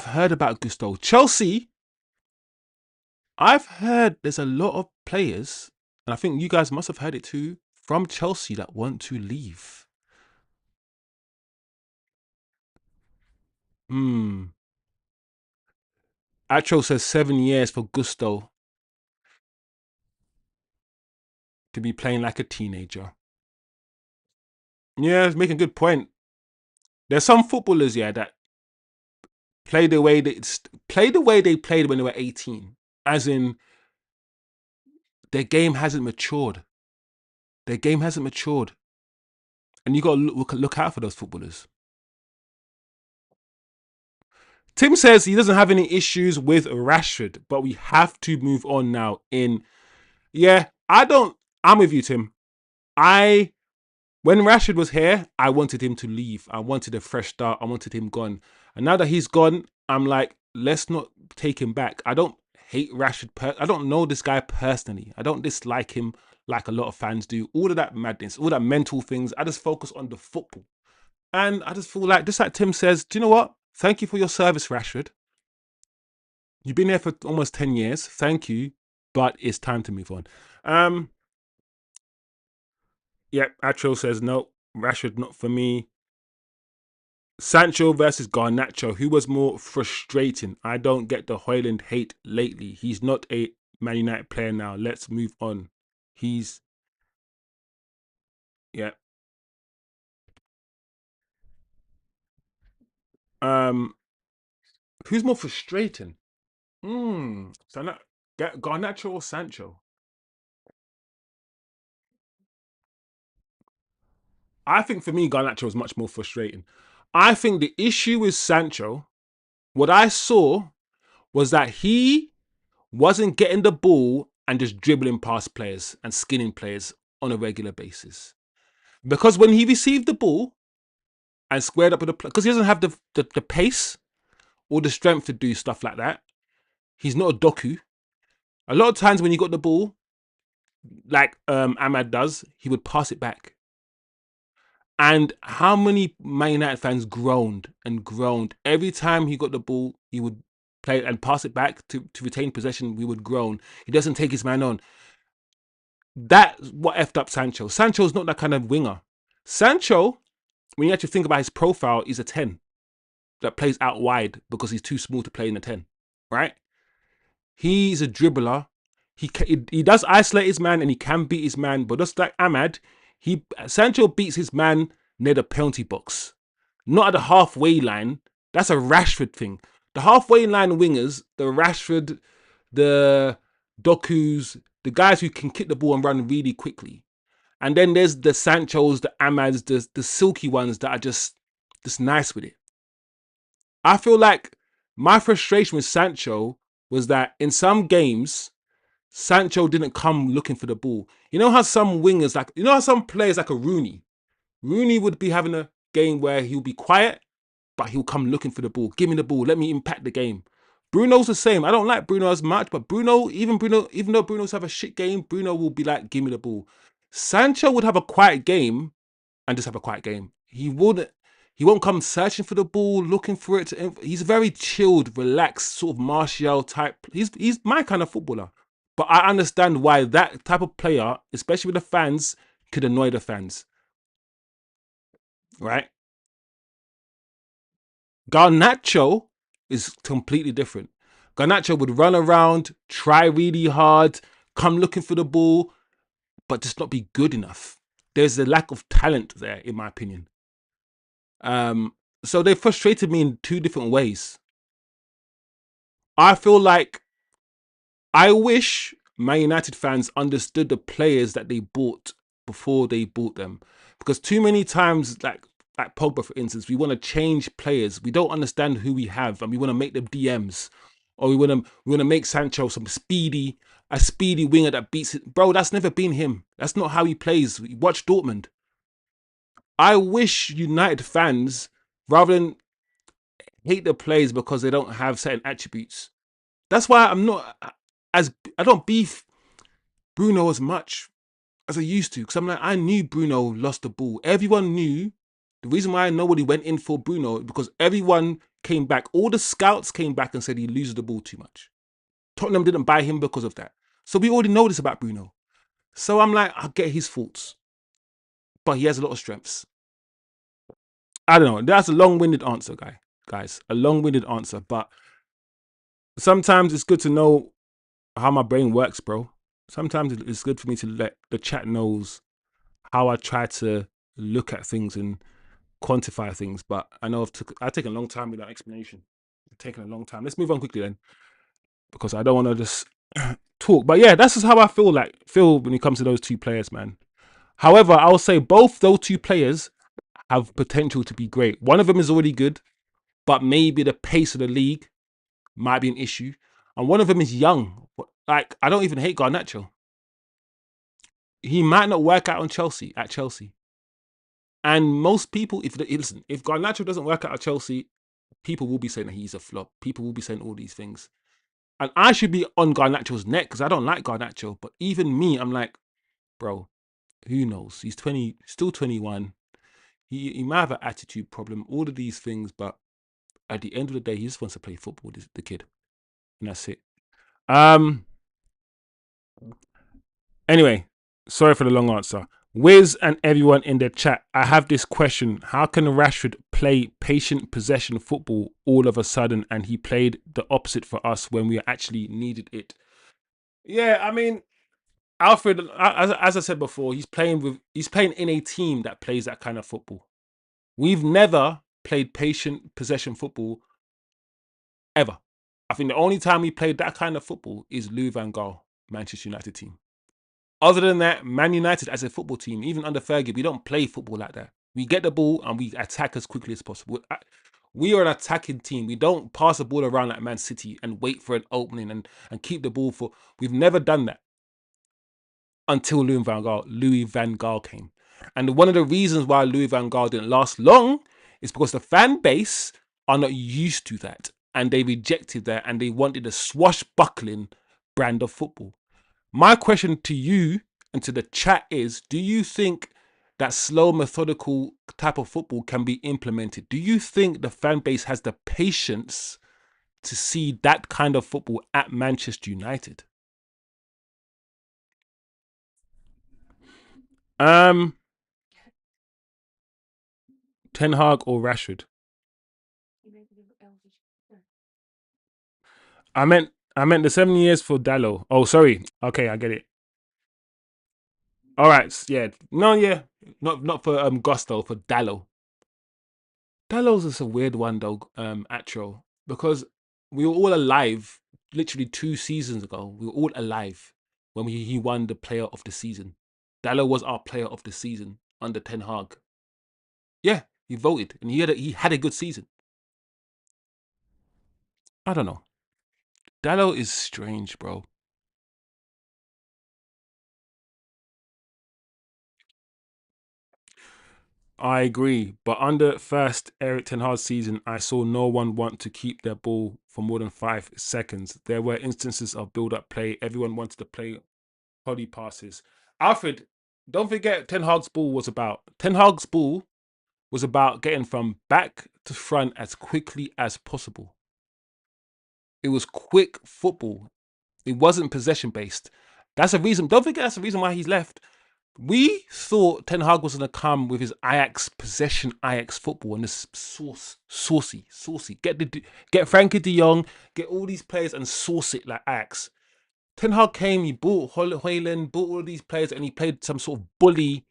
heard about Gusto. Chelsea, I've heard there's a lot of players, and I think you guys must have heard it too, from Chelsea that want to leave. Atro says 7 years for Gusto to be playing like a teenager. Yeah, it's making a good point. There's some footballers, yeah, that play the way they played when they were 18. As in, their game hasn't matured. And you got to look out for those footballers. Tim says he doesn't have any issues with Rashford, but we have to move on now. I'm with you, Tim. When Rashford was here, I wanted him to leave. I wanted a fresh start. I wanted him gone. And now that he's gone, I'm like, let's not take him back. I don't hate Rashford. I don't know this guy personally. I don't dislike him like a lot of fans do. All of that madness, all that mental things. I just focus on the football. And I just feel like, just like Tim says, do you know what? Thank you for your service, Rashford. You've been here for almost 10 years. Thank you. But it's time to move on. Um, yeah, Atro says, no, Rashford, not for me. Sancho versus Garnacho. Who was more frustrating? I don't get the Hoyland hate lately. He's not a Man United player now. Let's move on. He's, yeah. Um, who's more frustrating? Garnacho or Sancho? I think for me, Garnacho was much more frustrating. I think the issue with Sancho, what I saw was that he wasn't getting the ball and just dribbling past players and skinning players on a regular basis. Because when he received the ball and squared up with the play, because he doesn't have the pace or the strength to do stuff like that, he's not a Doku. A lot of times when he got the ball, like Ahmad does, he would pass it back. And how many Man United fans groaned and groaned every time he got the ball? He would play and pass it back to retain possession. We would groan. He doesn't take his man on. That's what effed up Sancho. Sancho's not that kind of winger. Sancho, when you actually think about his profile, is a 10 that plays out wide because he's too small to play in a 10, right? He's a dribbler. He does isolate his man and he can beat his man, but just like Ahmad, Sancho beats his man near the penalty box, not at the halfway line. That's a Rashford thing. The halfway line wingers, the Rashford, the Dokus, the guys who can kick the ball and run really quickly. And then there's the Sanchos, the Amads, the silky ones that are just nice with it. I feel like my frustration with Sancho was that in some games, Sancho didn't come looking for the ball. You know how some wingers, like, you know how some players like a Rooney would be having a game where he'll be quiet, but he'll come looking for the ball. Give me the ball. Let me impact the game. Bruno's the same. I don't like Bruno as much, but Bruno, even though Bruno's have a shit game, Bruno will be like, give me the ball. Sancho would have a quiet game and just have a quiet game. He won't come searching for the ball, looking for it. He's a very chilled, relaxed, sort of Martial type. He's my kind of footballer. But I understand why that type of player, especially with the fans, could annoy the fans, right? Garnacho is completely different. Garnacho would run around, try really hard, come looking for the ball, but just not be good enough. There's a lack of talent there, in my opinion. So they frustrated me in two different ways. I feel like I wish Man United fans understood the players that they bought before they bought them, because too many times, like Pogba, for instance, we want to change players. We don't understand who we have, and we want to make them DMs, or we want to make Sancho a speedy winger that beats it. Bro, that's never been him. That's not how he plays. Watch Dortmund. I wish United fans, rather than hate the players because they don't have certain attributes. That's why I don't beef Bruno as much as I used to, because I'm like, I knew Bruno lost the ball. Everyone knew. The reason why nobody went in for Bruno because everyone came back. All the scouts came back and said he loses the ball too much. Tottenham didn't buy him because of that. So we already know this about Bruno. So I'm like, I get his faults, but he has a lot of strengths. I don't know. That's a long-winded answer, guys. A long-winded answer, but sometimes it's good to know how my brain works, bro. Sometimes it's good for me to let the chat knows how I try to look at things and quantify things. But I know I've taken a long time with that explanation. It's taken a long time. Let's move on quickly then, because I don't want to just talk. But yeah, that's just how I feel when it comes to those two players, man. However, I'll say both those two players have potential to be great. One of them is already good, but maybe the pace of the league might be an issue. And one of them is young. Like, I don't even hate Garnacho. He might not work out at Chelsea. And most people, if Garnacho doesn't work out at Chelsea, people will be saying that he's a flop. People will be saying all these things. And I should be on Garnacho's neck because I don't like Garnacho. But even me, I'm like, bro, who knows? He's still 21. He might have an attitude problem, all of these things, but at the end of the day, he just wants to play football. The kid, and that's it. Um. Anyway, sorry for the long answer. Wiz and everyone in the chat, I have this question. How can Rashford play patient possession football all of a sudden and he played the opposite for us when we actually needed it? Yeah, I mean, Alfred, as I said before, he's playing in a team that plays that kind of football. We've never played patient possession football ever. I think the only time we played that kind of football is Louis van Gaal, Manchester United team. Other than that, Man United as a football team, even under Fergie, we don't play football like that. We get the ball and we attack as quickly as possible. We are an attacking team. We don't pass the ball around like Man City and wait for an opening and keep the ball for. We've never done that until Louis van Gaal came. And one of the reasons why Louis van Gaal didn't last long is because the fan base are not used to that. And they rejected that and they wanted a swashbuckling brand of football. My question to you and to the chat is, do you think that slow, methodical type of football can be implemented? Do you think the fan base has the patience to see that kind of football at Manchester United? Um, Ten Hag or Rashford? I meant the 7 years for Dallo. Oh, sorry. Okay, I get it. All right, yeah. No, yeah. Not for Gusto, for Dallo. Dallo's is a weird one though, Atro, because we were all alive literally 2 seasons ago. We were all alive when he won the player of the season. Dallo was our player of the season under Ten Hag. Yeah, he voted and he had a good season. I don't know. Dallo is strange, bro. I agree, but under first Eric Ten Hag's season, I saw no one want to keep their ball for more than 5 seconds. There were instances of build-up play. Everyone wanted to play Hoddy passes. Alfred, don't forget Ten Hag's ball was about getting from back to front as quickly as possible. It was quick football. It wasn't possession based. That's a reason. Don't forget that's the reason why he's left. We thought Ten Hag was going to come with his Ajax possession, Ajax football, and this saucy. Get Frankie De Jong, get all these players and sauce it like Ajax. Ten Hag came, he bought Hoyland, bought all these players, and he played some sort of bully,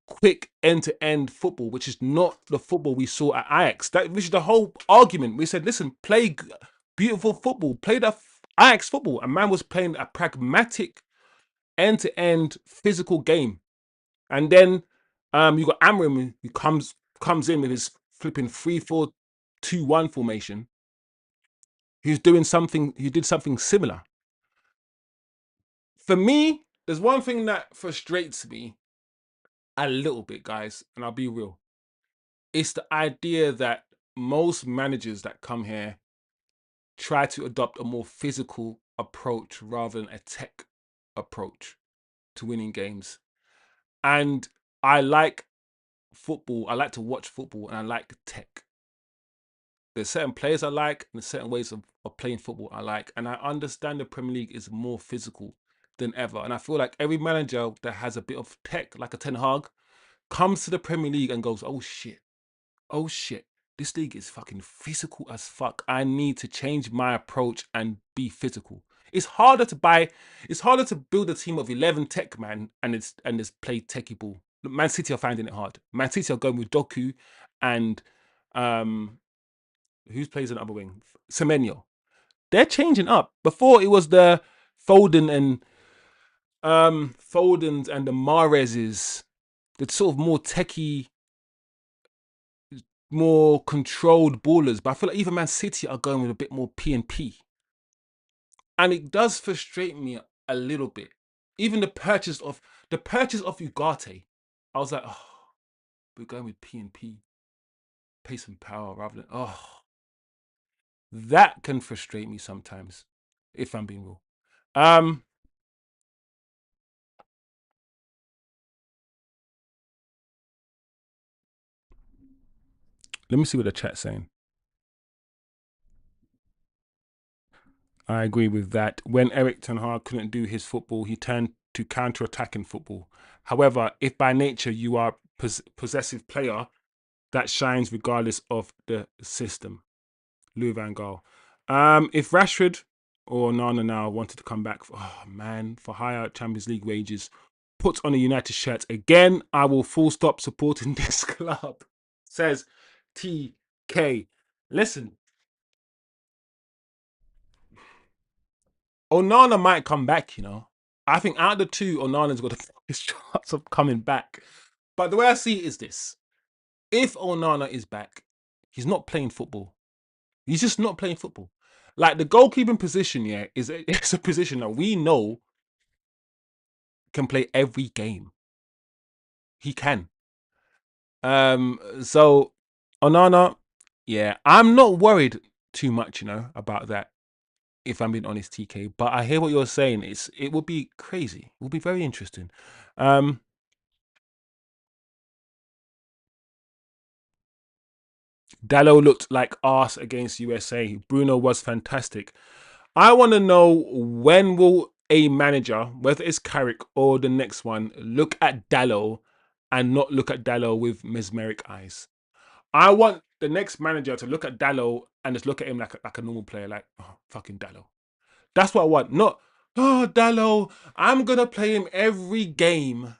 quick end-to-end football, which is not the football we saw at Ajax. Which is the whole argument. We said, listen, play beautiful football, play that Ajax football. And man was playing a pragmatic, end-to-end physical game. And then you got Amram who comes in with his flipping 3-4-2-1 formation. Who did something similar. For me, there's one thing that frustrates me a little bit, guys, and I'll be real. It's the idea that most managers that come here try to adopt a more physical approach rather than a tech approach to winning games. And I like football. I like to watch football and I like tech. There's certain players I like and there's certain ways of playing football I like. And I understand the Premier League is more physical than ever. And I feel like every manager that has a bit of tech, like a Ten Hag, comes to the Premier League and goes, oh shit, this league is fucking physical as fuck. I need to change my approach and be physical. It's harder to build a team of 11 tech man and it's play techie ball. Man City are finding it hard. Man City are going with Doku and who's plays an upper wing? Semenyo. They're changing up. Before it was the Foden and Fodens and the Mahrez's, the sort of more techie, more controlled ballers. But I feel like even Man City are going with a bit more P and P, and it does frustrate me a little bit. Even the purchase of Ugarte, I was like, oh, we're going with P and P, pace and power rather than that can frustrate me sometimes, if I'm being real. Um, Let me see what the chat's saying. I agree with that. When Eric Ten Hag couldn't do his football, he turned to counter-attacking football. However, if by nature you are a possessive player, that shines regardless of the system. Lou Van Gaal. If Rashford or Nana now wanted to come back, for higher Champions League wages, put on a United shirt again, I will full stop supporting this club. Says TK. Listen, Onana might come back, you know. I think out of the two, Onana's got the biggest chance of coming back. But the way I see it is this. If Onana is back, he's not playing football. He's just not playing football. Like the goalkeeping position, yeah, it's a position that we know can play every game. He can. So Onana, yeah, I'm not worried too much, you know, about that. If I'm being honest, TK. But I hear what you're saying. It would be crazy. It would be very interesting. Um, Dallo looked like arse against USA. Bruno was fantastic. I want to know, when will a manager, whether it's Carrick or the next one, look at Dallo and not look at Dallo with mesmeric eyes? I want the next manager to look at Dallo and just look at him like a normal player, like, oh, fucking Dallo. That's what I want. Not, oh, Dallo, I'm going to play him every game,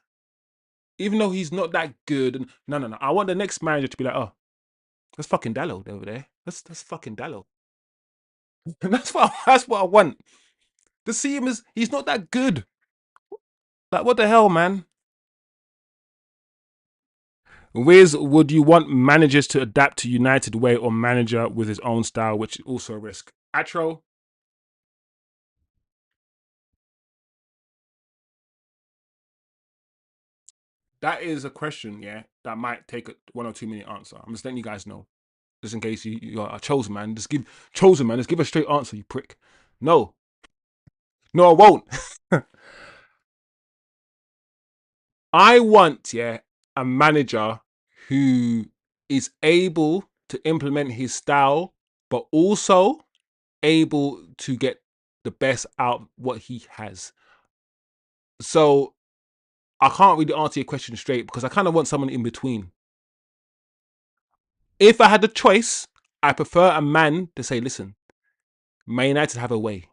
even though he's not that good. And no. I want the next manager to be like, oh, that's fucking Dallo over there. That's fucking Dallo. And that's what I want. To see him as he's not that good. Like, what the hell, man? Wiz, would you want managers to adapt to United way or manager with his own style, which is also a risk? Atro, that is a question, yeah, that might take a 1 or 2 minute answer. I'm just letting you guys know. Just in case you are a chosen man. Just give a straight answer, you prick. No. No, I won't. I want, yeah, a manager who is able to implement his style, but also able to get the best out of what he has. So I can't really answer your question straight because I kind of want someone in between. If I had the choice, I prefer a man to say, listen, Man United have a way,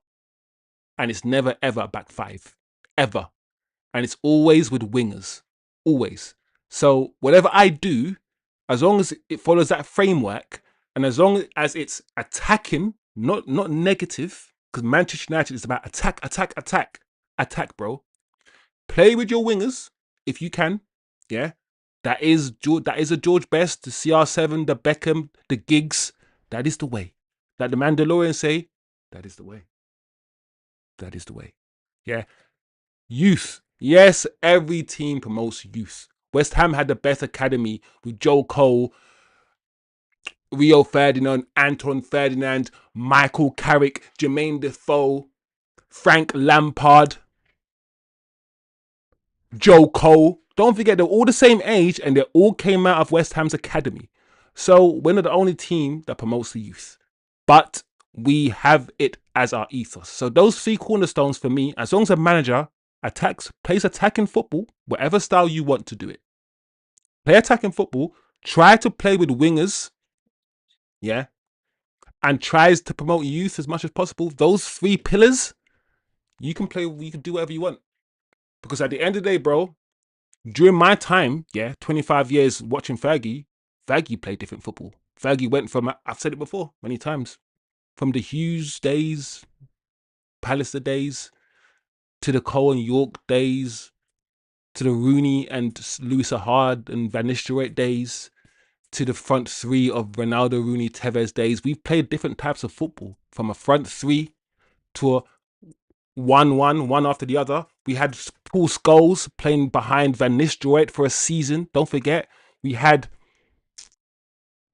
and it's never ever a back five. Ever. And it's always with wingers. Always. So whatever I do, as long as it follows that framework, and as long as it's attacking, not negative, because Manchester United is about attack, bro. Play with your wingers if you can. Yeah, that is a George Best, the CR7, the Beckham, the Giggs. That is the way. Like the Mandalorian say, that is the way. That is the way. Yeah, youth. Yes, every team promotes youth. West Ham had the best academy with Joe Cole, Rio Ferdinand, Anton Ferdinand, Michael Carrick, Jermaine Defoe, Frank Lampard, Joe Cole. Don't forget, they're all the same age and they all came out of West Ham's academy. So we're not the only team that promotes the youth. But we have it as our ethos. So those three cornerstones for me, as long as a manager plays attacking football, whatever style you want to do it. Play attacking football, try to play with wingers, yeah, and tries to promote youth as much as possible. Those three pillars, you can do whatever you want. Because at the end of the day, bro, during my time, yeah, 25 years watching Fergie played different football. Fergie went from, I've said it before many times, from the Hughes days, Pallister days, to the Cole and York days, to the Rooney and Louis Sahard and Van Nistelrooy days, to the front three of Ronaldo, Rooney, Tevez days. We've played different types of football, from a front three to a 1-1, one after the other. We had Paul Scholes playing behind Van Nistelrooy for a season. Don't forget, we had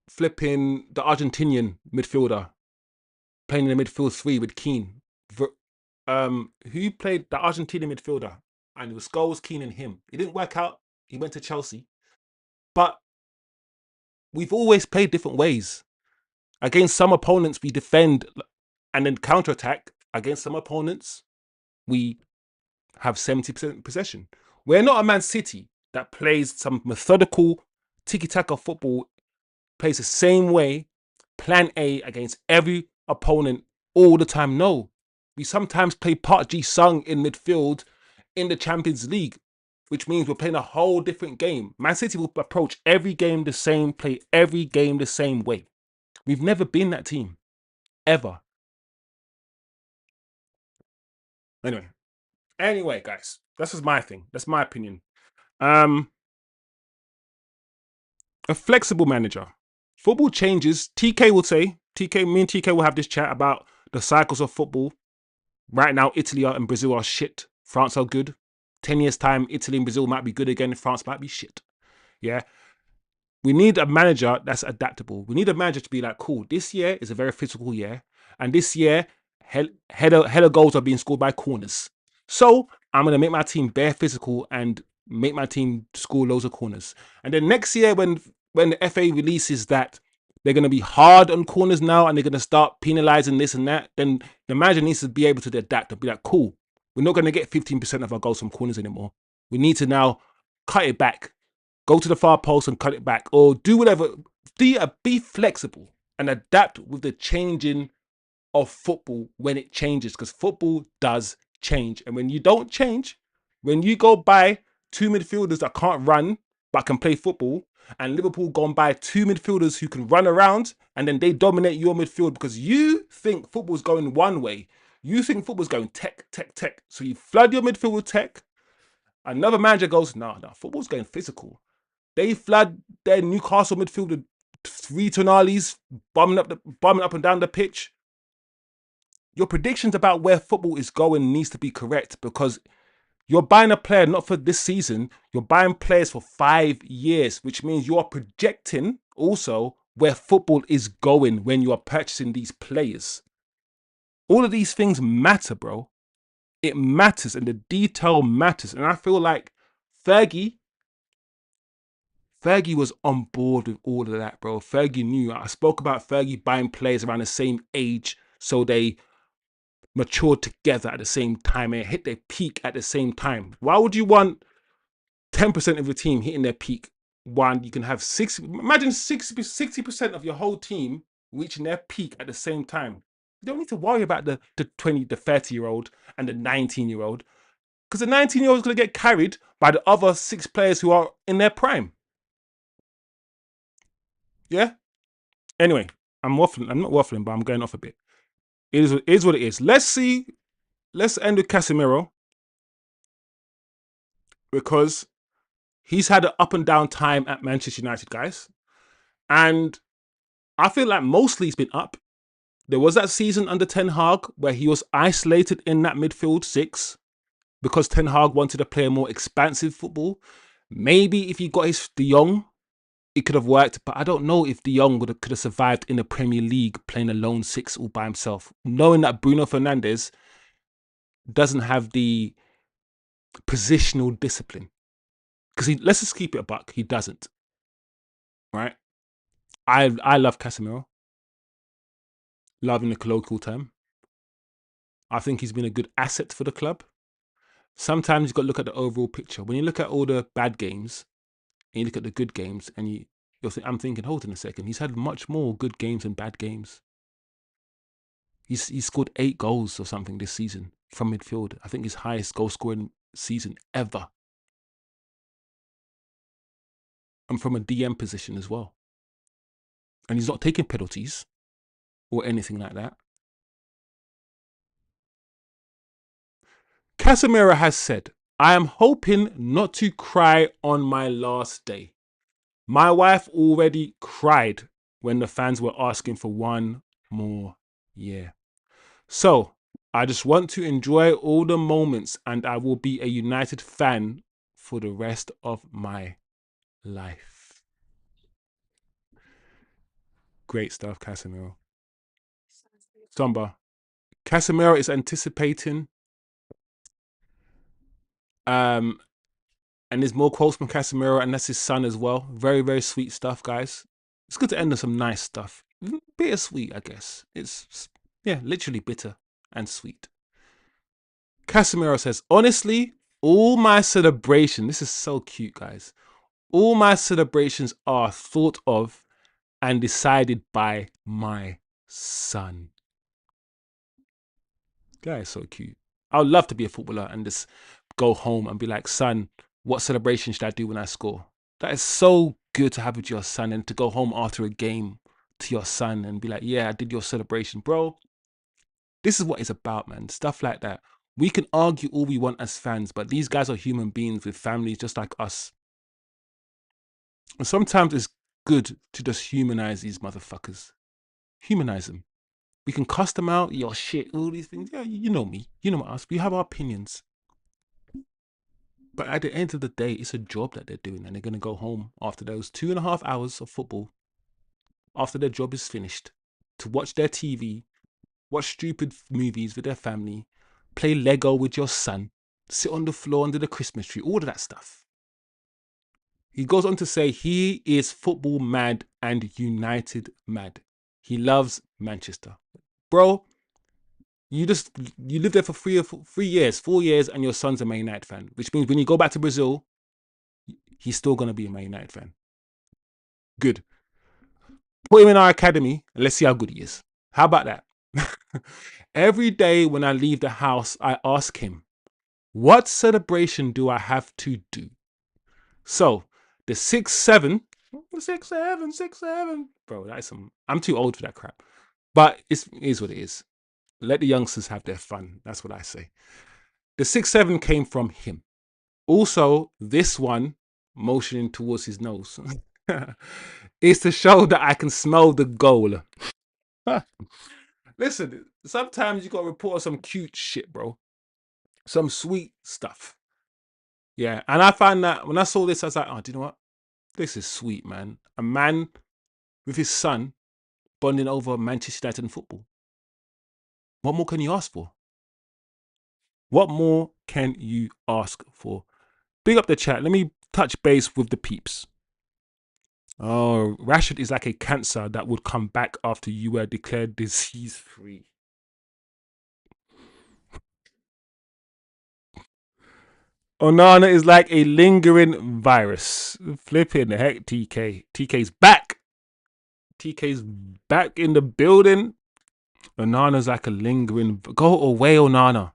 flipping the Argentinian midfielder playing in the midfield three with Keane. Who played the Argentinian midfielder? And it was Scholes, Keane, and him. It didn't work out. He went to Chelsea. But we've always played different ways. Against some opponents, we defend and then counterattack. Against some opponents, we have 70% possession. We're not a Man City that plays some methodical tiki-taka football, plays the same way, plan A against every opponent all the time. No. We sometimes play Park Ji-sung in midfield in the Champions League, which means we're playing a whole different game. Man City will approach every game the same, play every game the same way. We've never been that team, ever. Anyway, guys, that's just my thing. That's my opinion. A flexible manager. Football changes. TK will say, me and TK will have this chat about the cycles of football. Right now, Italy and Brazil are shit. France are good. 10 years' time, Italy and Brazil might be good again. France might be shit. Yeah. We need a manager that's adaptable. We need a manager to be like, cool, this year is a very physical year. And this year, hella goals are being scored by corners. So I'm going to make my team bare physical and make my team score loads of corners. And then next year, when the FA releases that they're going to be hard on corners now and they're going to start penalizing this and that, then the manager needs to be able to adapt and be like, cool, we're not going to get 15% of our goals from corners anymore. We need to now cut it back. Go to the far post and cut it back, or do whatever. Be flexible and adapt with the changing of football when it changes, because football does change. And when you don't change, when you go buy two midfielders that can't run but can play football, and Liverpool go and buy two midfielders who can run around, and then they dominate your midfield because you think football's going one way. You think football's going tech. So you flood your midfield with tech. Another manager goes, no, football's going physical. They flood their Newcastle midfield with 3 Tonalis bombing up and down the pitch. Your predictions about where football is going needs to be correct, because you're buying a player not for this season. You're buying players for 5 years, which means you are projecting also where football is going when you are purchasing these players. All of these things matter, bro. It matters, and the detail matters. And I feel like Fergie was on board with all of that, bro. Fergie knew. I spoke about Fergie buying players around the same age so they matured together at the same time and hit their peak at the same time. Why would you want 10% of your team hitting their peak? One, you can have imagine 60% of your whole team reaching their peak at the same time. You don't need to worry about the 30-year-old and the 19-year-old, because the 19-year-old is going to get carried by the other 6 players who are in their prime. Yeah? Anyway, I'm not waffling, but I'm going off a bit. It is what it is. Let's end with Casemiro, because he's had an up and down time at Manchester United, guys. And I feel like mostly he's been up. There was that season under Ten Hag where he was isolated in that midfield 6 because Ten Hag wanted to play a more expansive football. Maybe if he got his De Jong, it could have worked, but I don't know if De Jong could have survived in the Premier League playing a lone 6 all by himself, knowing that Bruno Fernandes doesn't have the positional discipline. Because let's just keep it a buck, he doesn't. Right? I love Casemiro. Love in the colloquial term. I think he's been a good asset for the club. Sometimes you've got to look at the overall picture. When you look at all the bad games and you look at the good games, and I'm thinking, hold on a second, he's had much more good games than bad games. He's scored 8 goals or something this season from midfield. I think his highest goal scoring season ever. And from a DM position as well. And he's not taking penalties or anything like that. Casemiro has said, I am hoping not to cry on my last day. My wife already cried when the fans were asking for one more year. So I just want to enjoy all the moments, and I will be a United fan for the rest of my life. Great stuff, Casemiro. Somba. Casemiro is anticipating. And there's more quotes from Casemiro, and that's his son as well. Very, very sweet stuff, guys. It's good to end on some nice stuff. Bittersweet, I guess. It's, yeah, literally bitter and sweet. Casemiro says, honestly, all my celebration, this is so cute, guys. All my celebrations are thought of and decided by my son. Guy is so cute. I would love to be a footballer and just go home and be like, son, what celebration should I do when I score? That is so good to have with your son, and to go home after a game to your son and be like, yeah, I did your celebration. Bro, this is what it's about, man. Stuff like that. We can argue all we want as fans, but these guys are human beings with families just like us. And sometimes it's good to just humanize these motherfuckers. Humanize them. We can cuss them out, your shit, all these things. Yeah, you know me. You know us. We have our opinions. But at the end of the day, it's a job that they're doing, and they're going to go home after those 2.5 hours of football, after their job is finished, to watch their TV, watch stupid movies with their family, play Lego with your son, sit on the floor under the Christmas tree, all of that stuff. He goes on to say he is football mad and United mad. He loves Manchester. Bro, you lived there for 3 years, 4 years, and your son's a Man United fan, which means when you go back to Brazil, he's still going to be a Man United fan. Good. Put him in our academy and let's see how good he is. How about that? Every day when I leave the house, I ask him, what celebration do I have to do? So the 6-7, 6-7, 6-7. Bro, that is some. I'm too old for that crap. But it is what it is. Let the youngsters have their fun. That's what I say. The 6-7 came from him. Also, this one, motioning towards his nose, is to show that I can smell the goal. Listen, sometimes you got to report some cute shit, bro. Some sweet stuff. Yeah, and I find that when I saw this, I was like, oh, do you know what? This is sweet, man. A man with his son bonding over Manchester United and football. What more can you ask for? What more can you ask for? Big up the chat. Let me touch base with the peeps. Oh, Rashford is like a cancer that would come back after you were declared disease free. Onana is like a lingering virus. Flipping the heck, TK. TK's back. TK's back in the building. Onana's like a lingering. Go away, Onana.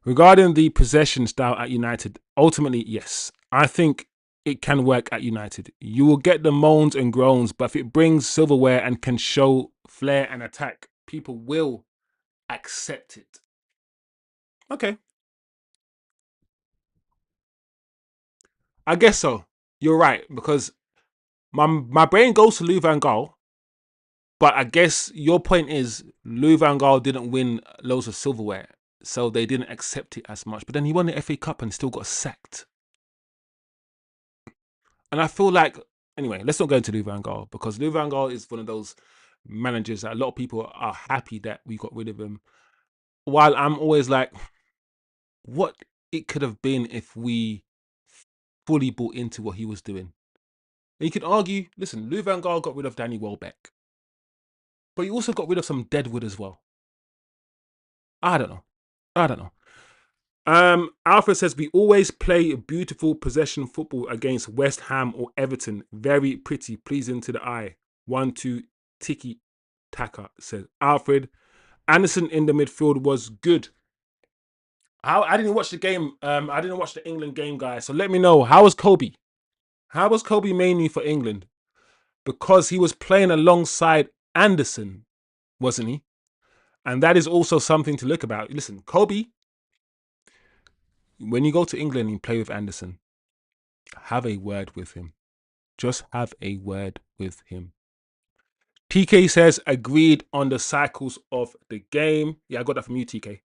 Regarding the possession style at United, ultimately, yes. I think it can work at United. You will get the moans and groans, but if it brings silverware and can show flair and attack, people will accept it. Okay. I guess so. You're right, because my brain goes to Lou Van Gaal, but I guess your point is Lou Van Gaal didn't win loads of silverware, so they didn't accept it as much. But then he won the FA Cup and still got sacked. And I feel like, anyway, let's not go into Lou Van Gaal, because Lou Van Gaal is one of those managers that a lot of people are happy that we got rid of him. While I'm always like, what it could have been if we fully bought into what he was doing. And you could argue, listen, Lou Van Gaal got rid of Danny Welbeck, but he also got rid of some deadwood as well. I don't know. Alfred says we always play beautiful possession football against West Ham or Everton. Very pretty, pleasing to the eye. 1-2 tiki taka, says Alfred. Anderson in the midfield was good. I didn't watch the game. I didn't watch the England game, guys. So let me know, how was Kobe? How was Kobe mainly for England? Because he was playing alongside Anderson, wasn't he? And that is also something to look about. Listen, Kobe, when you go to England and play with Anderson, have a word with him. Just have a word with him. TK says, agreed on the cycles of the game. Yeah, I got that from you, TK.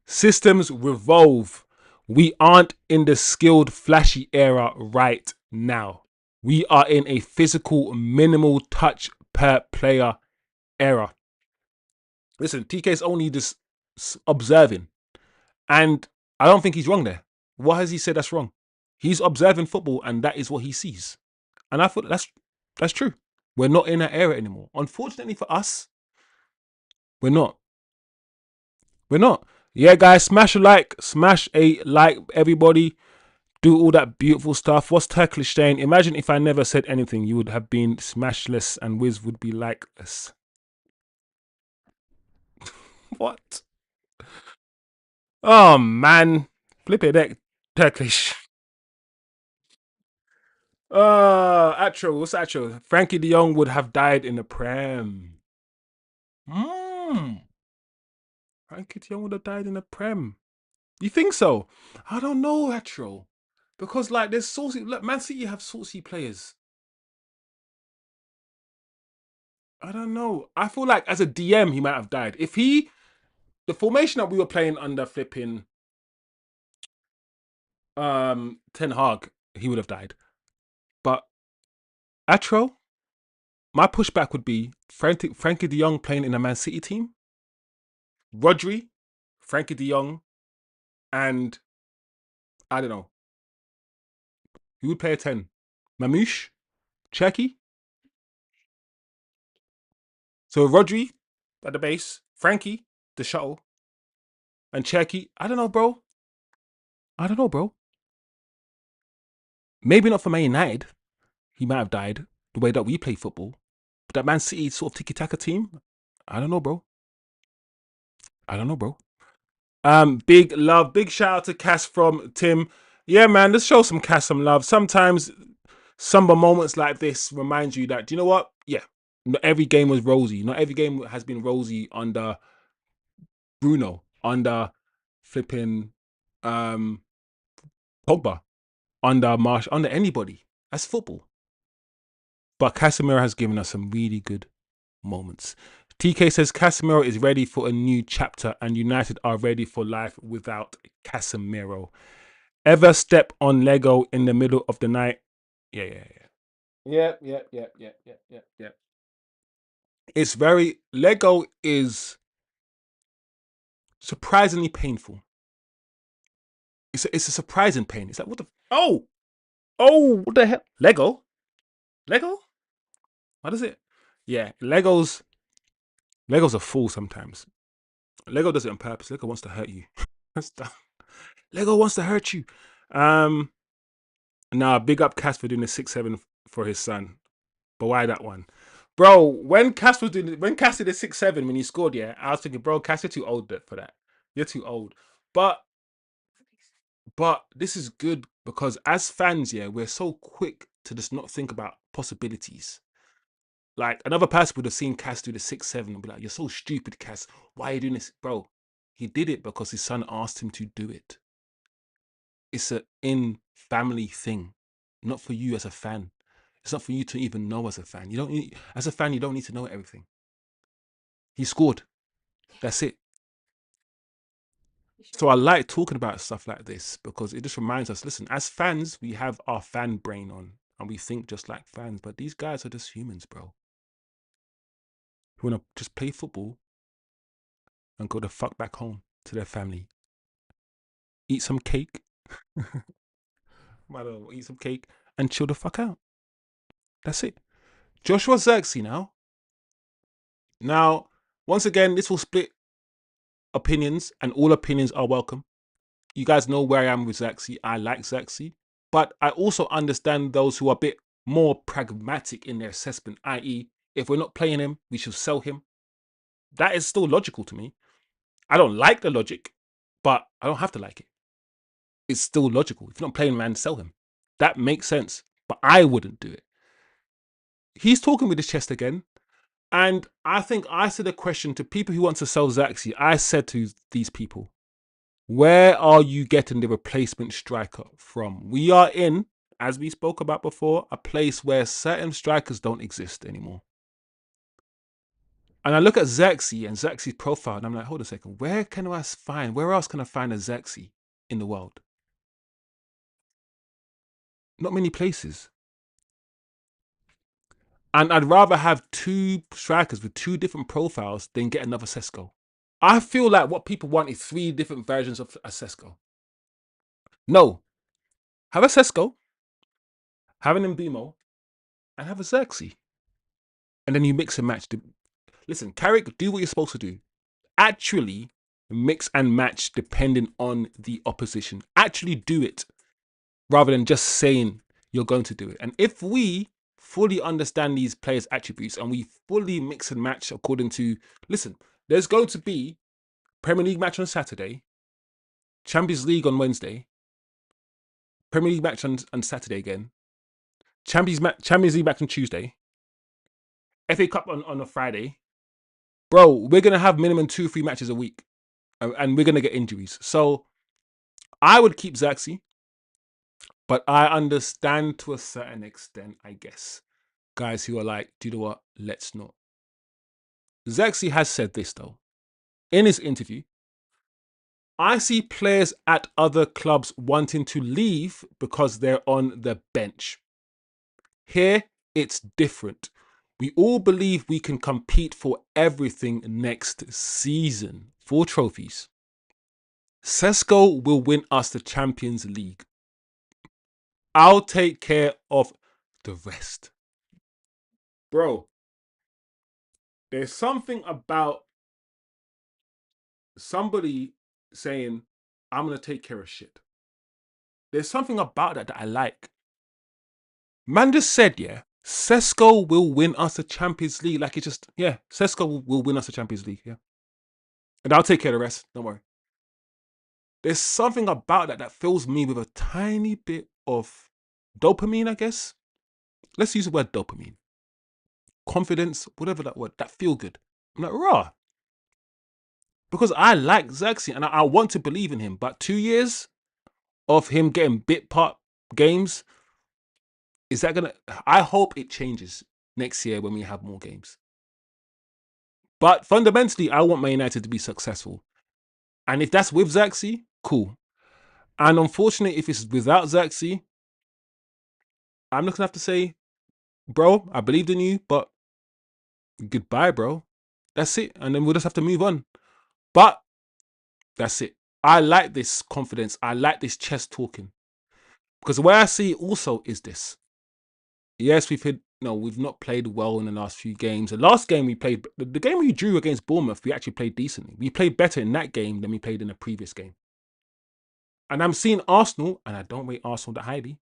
Systems revolve. We aren't in the skilled, flashy era right now. We are in a physical, minimal touch per player era. Listen, TK's only just observing. And I don't think he's wrong there. What has he said that's wrong? He's observing football and that is what he sees. And I thought that's true. We're not in that era anymore. Unfortunately for us, we're not. We're not. Yeah, guys, smash a like, everybody. Do all that beautiful stuff. What's Turkish saying? Imagine if I never said anything, you would have been smashless and Wiz would be likeless. What? Oh man, flip it, that Turkish. Atro, what's Atro? Frankie De Jong would have died in the Prem. Hmm. Frankie De Jong would have died in the Prem. You think so? I don't know, Atro. Because like there's saucy. Look, Man City have saucy players. I don't know. I feel like as a DM he might have died. If he the formation that we were playing under flipping Ten Hag, he would have died. But Atro, my pushback would be Frankie De Jong playing in a Man City team, Rodri, Frankie De Jong, and I don't know who would play a 10. Mamouche, Cherky. So Rodri at the base, Frankie the shuttle, and Cherky. I don't know, bro. I don't know, bro. Maybe not for Man United. He might have died the way that we play football. But that Man City sort of tiki taka team, I don't know, bro. I don't know, bro. Big love, big shout out to Cass from Tim. Yeah, man, let's show some Cass some love. Sometimes somber moments like this remind you that, do you know what? Yeah, not every game was rosy. Not every game has been rosy under Bruno, under flipping Pogba, under Marsh, under anybody. That's football. But Casemiro has given us some really good moments. TK says Casemiro is ready for a new chapter and United are ready for life without Casemiro. Ever step on Lego in the middle of the night? Yeah. Yeah. It's very Lego is surprisingly painful. It's a surprising pain. It's like what the what the hell? Lego? What is it? Yeah, Lego's a fool sometimes. Lego does it on purpose. Lego wants to hurt you. Lego wants to hurt you. Um, Nah, big up Cass for doing the 6-7 for his son. But why that one? Bro, when Cass did the 6-7 when he scored, yeah, I was thinking, bro, Cass, you're too old for that. You're too old. But this is good because as fans, yeah, we're so quick to just not think about possibilities. Like another person would have seen Cass do the 6-7 and be like, "You're so stupid, Cass. Why are you doing this, bro?" He did it because his son asked him to do it. It's a in family thing, not for you as a fan. It's not for you to even know as a fan. You don't need, as a fan, you don't need to know everything. He scored. That's it. So I like talking about stuff like this because it just reminds us, listen, as fans, we have our fan brain on and we think just like fans, but these guys are just humans, bro. Who want to just play football and go the fuck back home to their family. Eat some cake. Eat some cake and chill the fuck out. That's it. Joshua Zirkzee now. Now, once again, this will split opinions and all opinions are welcome. You guys know where I am with Zirkzee. I like Zirkzee. But I also understand those who are a bit more pragmatic in their assessment, i.e., if we're not playing him, we should sell him. That is still logical to me. I don't like the logic, but I don't have to like it. It's still logical. If you're not playing, man, sell him. That makes sense. But I wouldn't do it. He's talking with his chest again. And I think I said a question to people who want to sell Zirkzee. I said to these people, where are you getting the replacement striker from? We are in, as we spoke about before, a place where certain strikers don't exist anymore. And I look at Zirkzee and Zirkzee's profile, and I'm like, hold a second, where else can I find a Zirkzee in the world? Not many places. And I'd rather have two strikers with two different profiles than get another Sesko. I feel like what people want is three different versions of a Sesko. No, have a Sesko, have an Mbemo, and have a Zirkzee. And then you mix and match. Listen, Carrick, do what you're supposed to do. Actually mix and match depending on the opposition. Actually do it rather than just saying you're going to do it. And if we fully understand these players' attributes and we fully mix and match according to, listen, there's going to be Premier League match on Saturday, Champions League on Wednesday, Premier League match on Saturday again, Champions League match on Tuesday, FA Cup on a Friday. Bro, we're going to have minimum 2-3 matches a week and we're going to get injuries. So I would keep Zirkzee, but I understand to a certain extent, I guess, guys who are like, do you know what? Let's not. Zirkzee has said this, though. In his interview, I see players at other clubs wanting to leave because they're on the bench. Here, it's different. We all believe we can compete for everything next season. 4 trophies. Sesko will win us the Champions League. I'll take care of the rest. Bro, there's something about somebody saying, I'm going to take care of shit. There's something about that I like. Man just said, yeah, Sesko will win us the Champions League. Like it just, yeah, Sesko will win us the Champions League, yeah. And I'll take care of the rest, don't worry. There's something about that fills me with a tiny bit of dopamine, I guess. Let's use the word dopamine. Confidence, whatever that word, that feel good. I'm like, rah. Because I like Zirkzee and I want to believe in him. But 2 years of him getting bit part games, is that gonna? I hope it changes next year when we have more games. But fundamentally, I want Man United to be successful. And if that's with Zirkzee, cool. And unfortunately, if it's without Zirkzee, I'm just gonna have to say, bro, I believed in you, but goodbye, bro. That's it. And then we'll just have to move on. But that's it. I like this confidence. I like this chest talking. Because the way I see it also is this. Yes, we've not played well in the last few games. The last game we played, the game we drew against Bournemouth, we actually played decently. We played better in that game than we played in the previous game. And I'm seeing Arsenal, and I don't rate Arsenal that highly,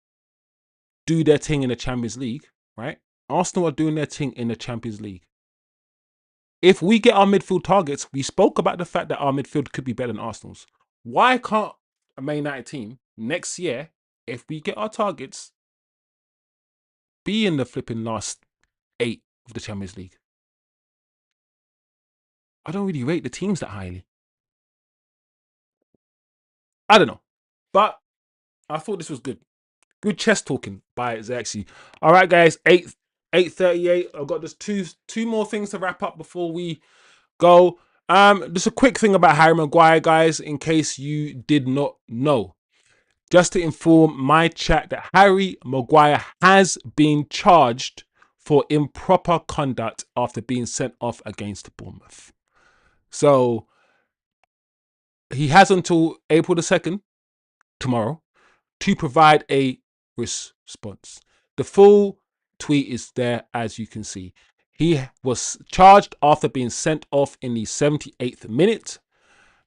do their thing in the Champions League, right? Arsenal are doing their thing in the Champions League. If we get our midfield targets, we spoke about the fact that our midfield could be better than Arsenal's. Why can't a Man United team next year, if we get our targets, be in the flipping last 8 of the Champions League? I don't really rate the teams that highly. I don't know. But I thought this was good. Good chess talking by Zirkzee. All right, guys. 8:38. I've got just two more things to wrap up before we go. Just a quick thing about Harry Maguire, guys, in case you did not know. Just to inform my chat that Harry Maguire has been charged for improper conduct after being sent off against Bournemouth. So he has until April the 2nd, tomorrow, to provide a response. The full tweet is there, as you can see. He was charged after being sent off in the 78th minute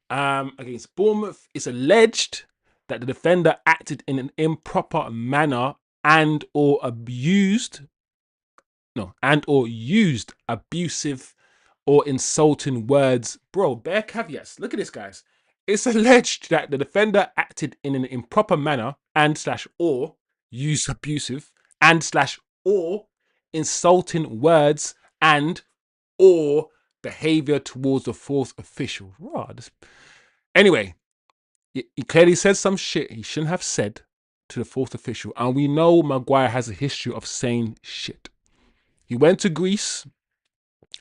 against Bournemouth. It's alleged that the defender acted in an improper manner and or used abusive or insulting words. Bro, bare caveats. Look at this, guys. It's alleged that the defender acted in an improper manner and or used abusive and or insulting words and or behavior towards the fourth official. Anyway, he clearly said some shit he shouldn't have said to the fourth official. And we know Maguire has a history of saying shit. He went to Greece.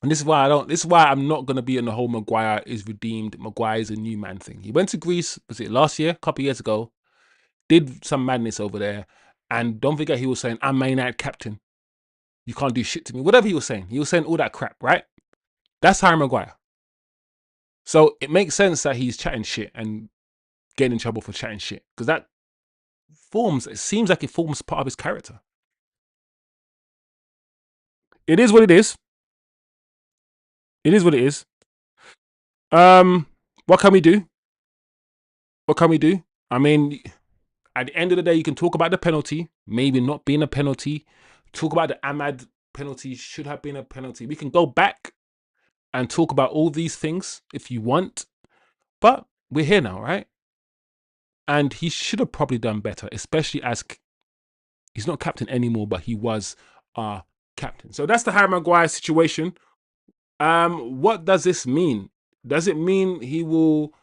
And this is why I'm not gonna be in the whole Maguire is redeemed, Maguire is a new man thing. He went to Greece, was it last year, a couple of years ago, did some madness over there, and don't forget he was saying, I'm Man United captain. You can't do shit to me. Whatever he was saying all that crap, right? That's Harry Maguire. So it makes sense that he's chatting shit and getting in trouble for chatting shit. Because it seems like it forms part of his character. It is what it is. It is what it is. What can we do? What can we do? I mean, at the end of the day, you can talk about the penalty, maybe not being a penalty. Talk about the Ahmad penalty should have been a penalty. We can go back and talk about all these things if you want, but we're here now, right? And he should have probably done better, especially as he's not captain anymore, but he was our captain. So that's the Harry Maguire situation. What does this mean? Does it mean he will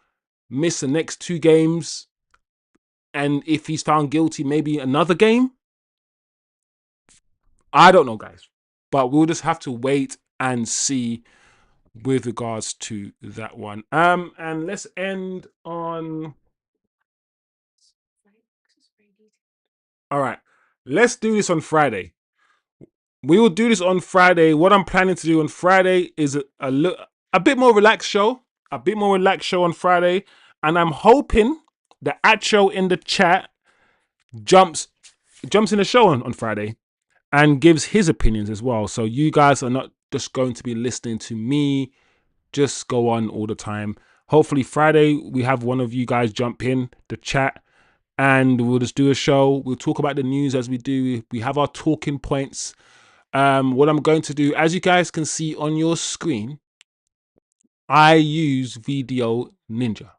miss the next 2 games? And if he's found guilty, maybe another game? I don't know, guys. But we'll just have to wait and see with regards to that one. And let's end on. All right. Let's do this on Friday. We will do this on Friday. What I'm planning to do on Friday is a bit more relaxed show. A bit more relaxed show on Friday. And I'm hoping the Acho in the chat jumps in the show on Friday and gives his opinions as well. So you guys are not just going to be listening to me just go on all the time. Hopefully Friday we have one of you guys jump in the chat and we'll just do a show. We'll talk about the news as we do. We have our talking points. What I'm going to do, as you guys can see on your screen, I use Video Ninja.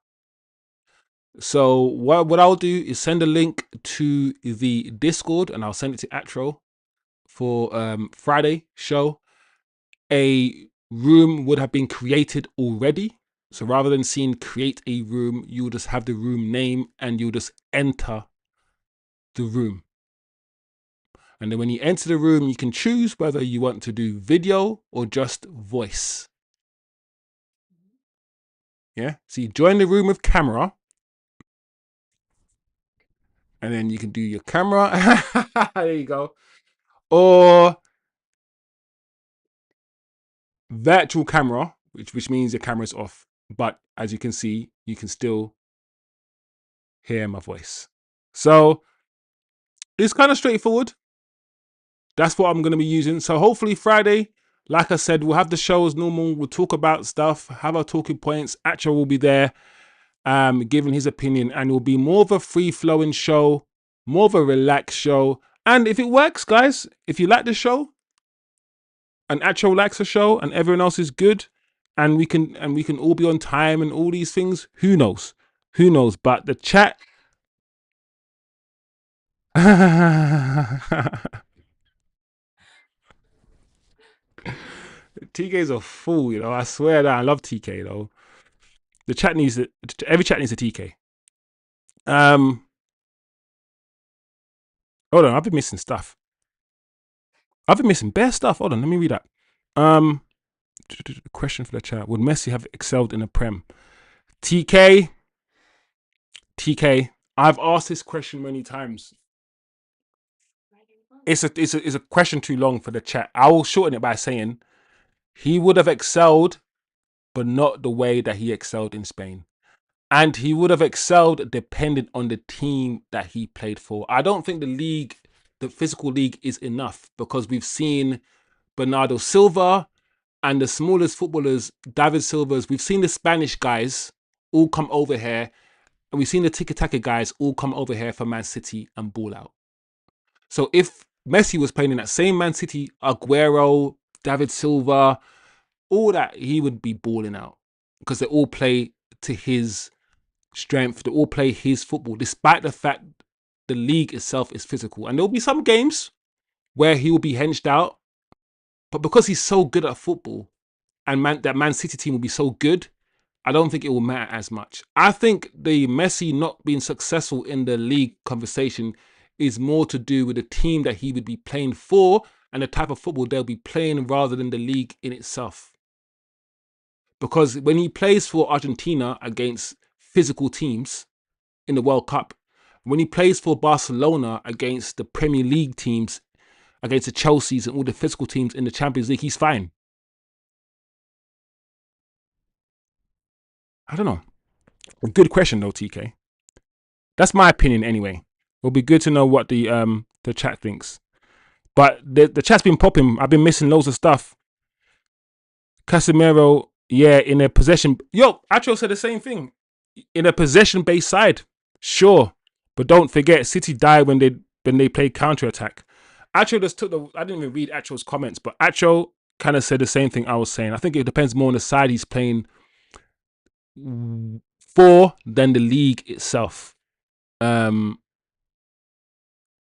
So what I'll do is send a link to the Discord and I'll send it to Atro for Friday show. A room would have been created already. So rather than seeing create a room, you'll just have the room name and you'll just enter the room. And then when you enter the room, you can choose whether you want to do video or just voice. Yeah. So you join the room with camera. And then you can do your camera. There you go. Or virtual camera, which means your camera's off. But as you can see, you can still hear my voice. So it's kind of straightforward. That's what I'm going to be using. So hopefully Friday, like I said, we'll have the show as normal. We'll talk about stuff, have our talking points. Acho will be there giving his opinion, and it will be more of a free-flowing show, more of a relaxed show. And if it works, guys, if you like the show and Acho likes the show and everyone else is good and we can all be on time and all these things, who knows? Who knows? But the chat TK's a fool, you know. I swear that I love TK though. The chat needs it. Every chat needs a TK. Hold on, I've been missing stuff. I've been missing bare stuff. Hold on, let me read that. Question for the chat: would Messi have excelled in the Prem? TK. I've asked this question many times. It's a question too long for the chat. I will shorten it by saying he would have excelled, but not the way that he excelled in Spain. And he would have excelled depending on the team that he played for. I don't think the physical league is enough because we've seen Bernardo Silva and the smallest footballers, David Silva's. We've seen the Spanish guys all come over here and we've seen the tiki-taka guys all come over here for Man City and ball out. So if Messi was playing in that same Man City, Aguero, David Silva, all that, he would be balling out because they all play to his strength. They all play his football, despite the fact the league itself is physical. And there'll be some games where he will be henched out, but because he's so good at football and that Man City team will be so good, I don't think it will matter as much. I think the Messi not being successful in the league conversation is more to do with the team that he would be playing for and the type of football they'll be playing rather than the league in itself. Because when he plays for Argentina against physical teams in the World Cup, when he plays for Barcelona against the Premier League teams, against the Chelseas and all the physical teams in the Champions League, he's fine. I don't know. A good question though, TK. That's my opinion anyway. It'll be good to know what the chat thinks. But the chat's been popping. I've been missing loads of stuff. Casemiro, yeah, in a possession. Yo, Acho said the same thing. In a possession-based side, sure, but don't forget, City die when they play counter attack. Acho just took the. I didn't even read Acho's comments, but Acho kind of said the same thing I was saying. I think it depends more on the side he's playing for than the league itself.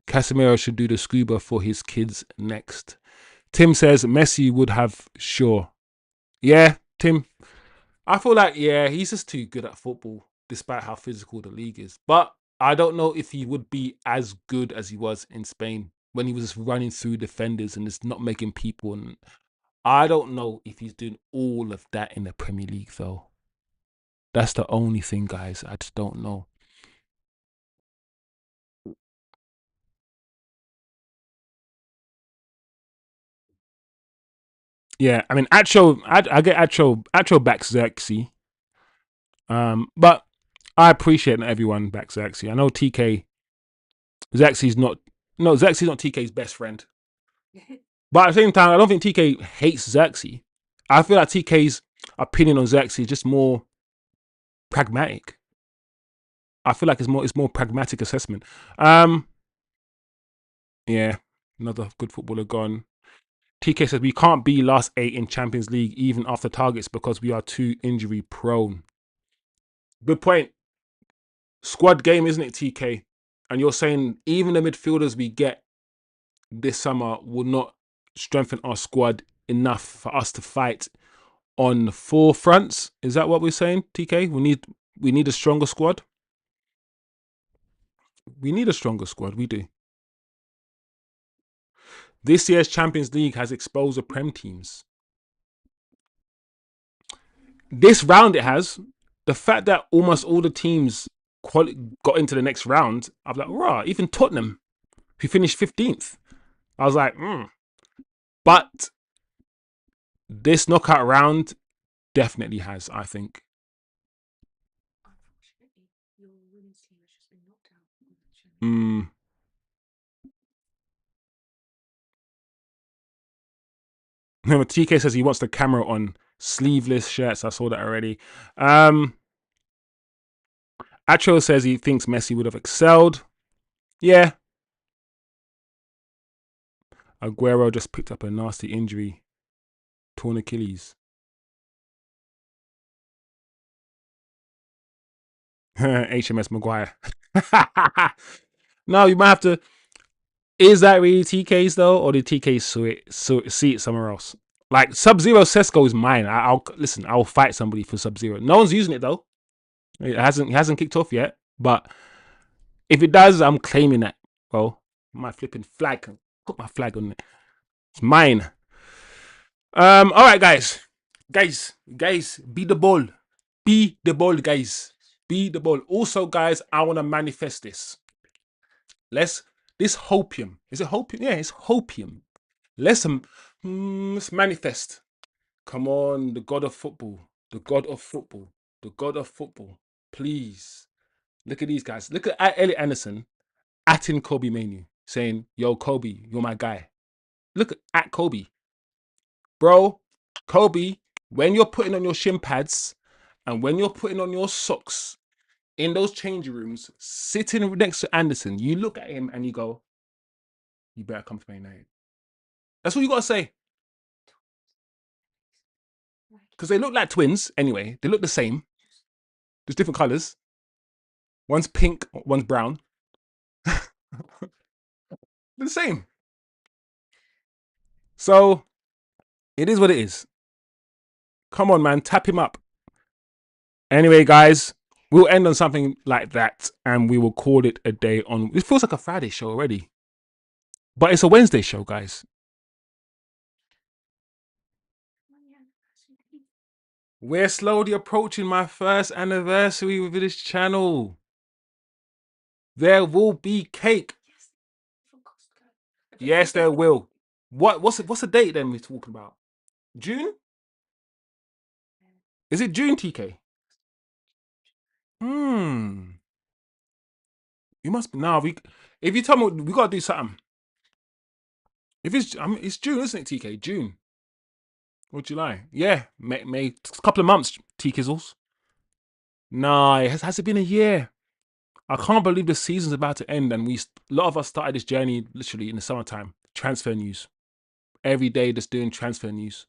Casemiro should do the scuba for his kids next. Tim says Messi would have, sure. Yeah, Tim. I feel like, yeah, he's just too good at football, despite how physical the league is. But I don't know if he would be as good as he was in Spain when he was just running through defenders and just not making people. And I don't know if he's doing all of that in the Premier League, though. That's the only thing, guys. I just don't know. Yeah, I mean, I get Acho backs Zirkzee. But I appreciate that everyone backs Zirkzee. I know Zirkzee's not, no, Zirkzee's not TK's best friend. But at the same time, I don't think TK hates Zirkzee. I feel like TK's opinion on Zirkzee is just more pragmatic. I feel like it's more pragmatic assessment. Yeah, another good footballer gone. TK says we can't be last 8 in Champions League even after targets because we are too injury prone. Good point. Squad game, isn't it, TK? And you're saying even the midfielders we get this summer will not strengthen our squad enough for us to fight on 4 fronts. Is that what we're saying, TK? We need a stronger squad. We need a stronger squad. We do. This year's Champions League has exposed the Prem teams. This round it has. The fact that almost all the teams got into the next round, I'm like, rah, even Tottenham, who finished 15th. I was like, But this knockout round definitely has, I think. Mm. Remember, TK says he wants the camera on sleeveless shirts. I saw that already. Acho says he thinks Messi would have excelled. Yeah. Aguero just picked up a nasty injury. Torn Achilles. HMS Maguire. No, you might have to. Is that really TK's though, or did TK see it somewhere else? Like Sub-Zero Sesko is mine. I'll listen. I'll fight somebody for Sub-Zero. No one's using it though. It hasn't kicked off yet. But if it does, I'm claiming that. Well, my flipping flag. Put my flag on it. It's mine. All right, guys. Be the ball. Be the ball, guys. Be the ball. Also, guys, I want to manifest this. This hopium. Is it hopium? Yeah, it's hopium. Let's manifest. Come on, the god of football. The god of football. The god of football. Please. Look at these guys. Look at Elliot Anderson atting Kobe Manu, saying, yo, Kobe, you're my guy. Look at Kobe. Bro, Kobe, when you're putting on your shin pads and when you're putting on your socks in those changing rooms, sitting next to Anderson, you look at him and you go, you better come to Man United. That's what you got to say. Because they look like twins anyway. They look the same. There's different colours. One's pink, one's brown. They're the same. So, it is what it is. Come on, man. Tap him up. Anyway, guys, we'll end on something like that and we will call it a day on. It feels like a Friday show already. But it's a Wednesday show, guys. We're slowly approaching my first anniversary with this channel. There will be cake. Yes, there will. What's the date then we're talking about? June? Is it June, TK? You must be now. If you tell me we gotta do something. If it's June, isn't it, TK? June or July? Yeah, May. A couple of months, T Kizzles. Nah, has it been a year? I can't believe the season's about to end, and a lot of us started this journey literally in the summertime. Transfer news every day, just doing transfer news.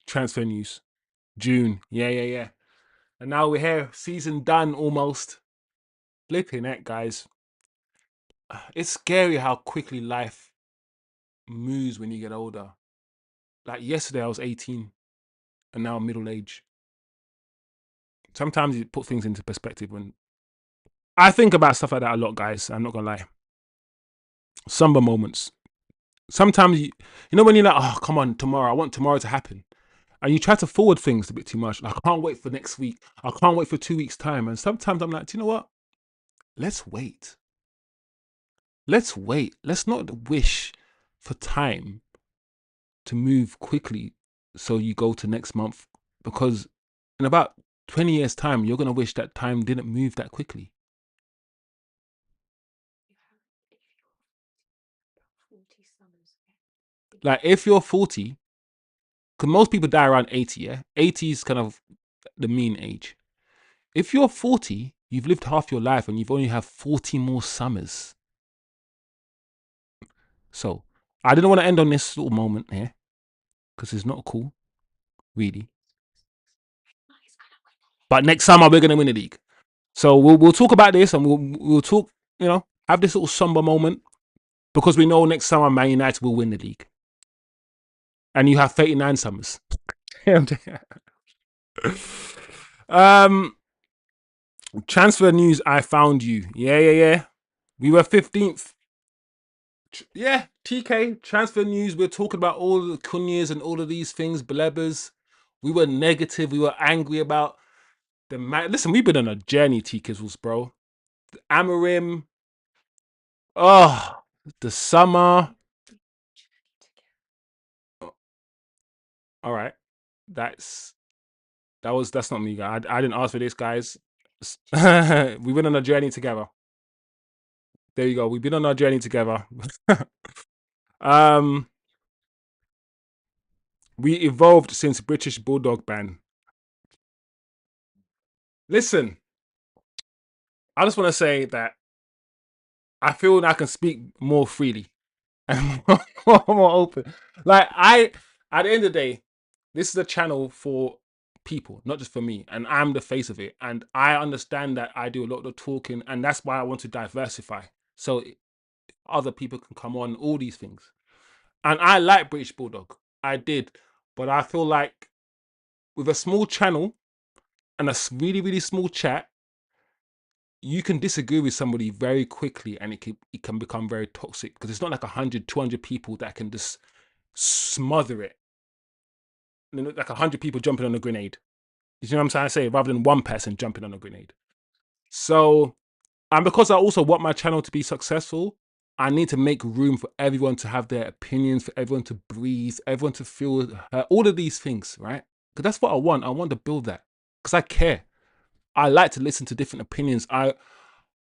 Transfer news. June, yeah. And now we're here, season done almost. Flipping it, guys. It's scary how quickly life moves when you get older. Like yesterday, I was 18, and now I'm middle age. Sometimes you put things into perspective when I think about stuff like that a lot, guys. I'm not gonna lie. Somber moments. Sometimes you know when you're like, oh come on, tomorrow. I want tomorrow to happen, and you try to forward things a bit too much. Like, I can't wait for next week. I can't wait for 2 weeks time. And sometimes I'm like, do you know what? Let's wait. Let's wait. Let's not wish for time to move quickly so you go to next month, because in about 20 years time you're going to wish that time didn't move that quickly. Like if you're 40, because most people die around 80, yeah, 80 is kind of the mean age. If you're 40, you've lived half your life and you've only have 40 more summers. So I didn't want to end on this little moment here because it's not cool, really. But next summer we're going to win the league. So we'll talk about this, and we'll talk, have this little somber moment, because we know next summer Man United will win the league. And you have 39 summers. Transfer news, I found you. Yeah. We were 15th. Yeah, TK, transfer news. We're talking about all the Cunhas and all of these things, Blebers. We were negative. We were angry about the man. Listen, we've been on a journey, TKizzles, bro. Amarim. Oh, the summer. All right. That's not me, guys. I didn't ask for this, guys. We went on a journey together. There you go. We've been on our journey together. um, we evolved since British Bulldog ban. Listen, I just want to say that I feel that I can speak more freely and more open. Like at the end of the day, this is a channel for people, not just for me, and I'm the face of it. And I understand that I do a lot of the talking, and that's why I want to diversify, so other people can come on, all these things. And I like British Bulldog, I did, but I feel like with a small channel and a really, really small chat, you can disagree with somebody very quickly, and it can become very toxic, because it's not like 100, 200 people that can just smother it. Like 100 people jumping on a grenade. You know what I'm trying to say? Rather than one person jumping on a grenade. So, and because I also want my channel to be successful, I need to make room for everyone to have their opinions, for everyone to breathe, everyone to feel all of these things, right? Because that's what I want. I want to build that because I care. I like to listen to different opinions. I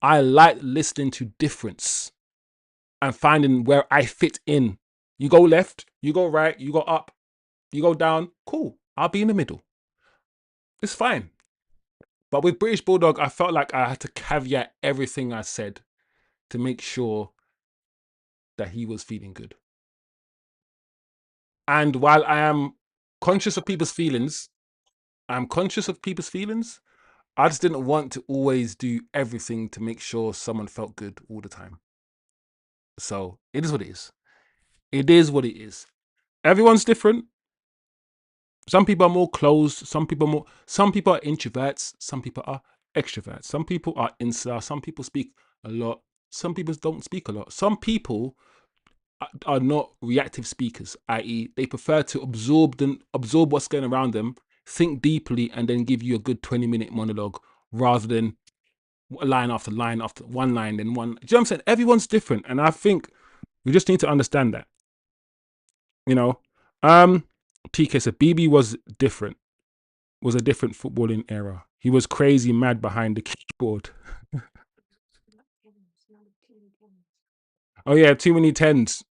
like listening to difference and finding where I fit in. You go left, you go right, you go up, you go down. Cool. I'll be in the middle. It's fine. But with British Bulldog, I felt like I had to caveat everything I said to make sure that he was feeling good. And while I am conscious of people's feelings, I just didn't want to always do everything to make sure someone felt good all the time. So it is what it is. It is what it is. Everyone's different. Some people are more closed. Some people are introverts. Some people are extroverts. Some people are insular. Some people speak a lot. Some people don't speak a lot. Some people are not reactive speakers, i.e., they prefer to absorb what's going around them, think deeply, and then give you a good 20-minute monologue rather than line after line after one line, then one. Do you know what I'm saying? Everyone's different, and I think we just need to understand that. You know, TK said BB was different. Was a different footballing era. He was crazy mad behind the keyboard. Oh yeah, too many tens.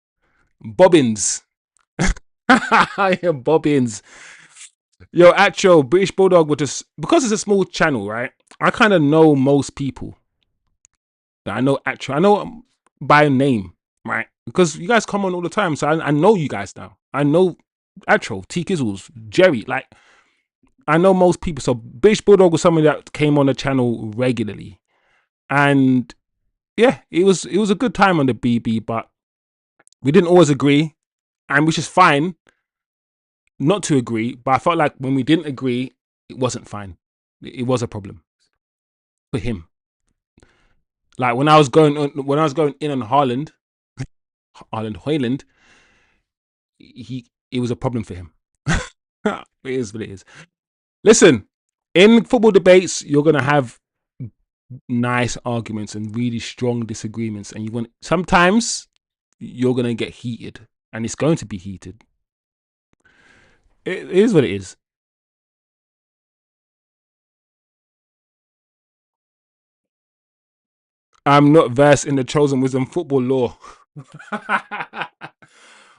Bobbins. Yeah, Bobbins. Yo, actual British Bulldog would just because it's a small channel, right? I kind of know most people. I know actual. I know by name, right? Because you guys come on all the time, so I know you guys now. I know actual T Kizzles, Jerry. Like I know most people. So British Bulldog was somebody that came on the channel regularly, and yeah, it was a good time on the BB, but we didn't always agree, and which is fine not to agree. But I felt like when we didn't agree, it wasn't fine. It was a problem for him. Like when I was going in on Hoyland, it was a problem for him. It is what it is. Listen, in football debates, you're gonna have nice arguments and really strong disagreements, and sometimes you're gonna get heated, and it's going to be heated. It is what it is. I'm not versed in the chosen wisdom football law.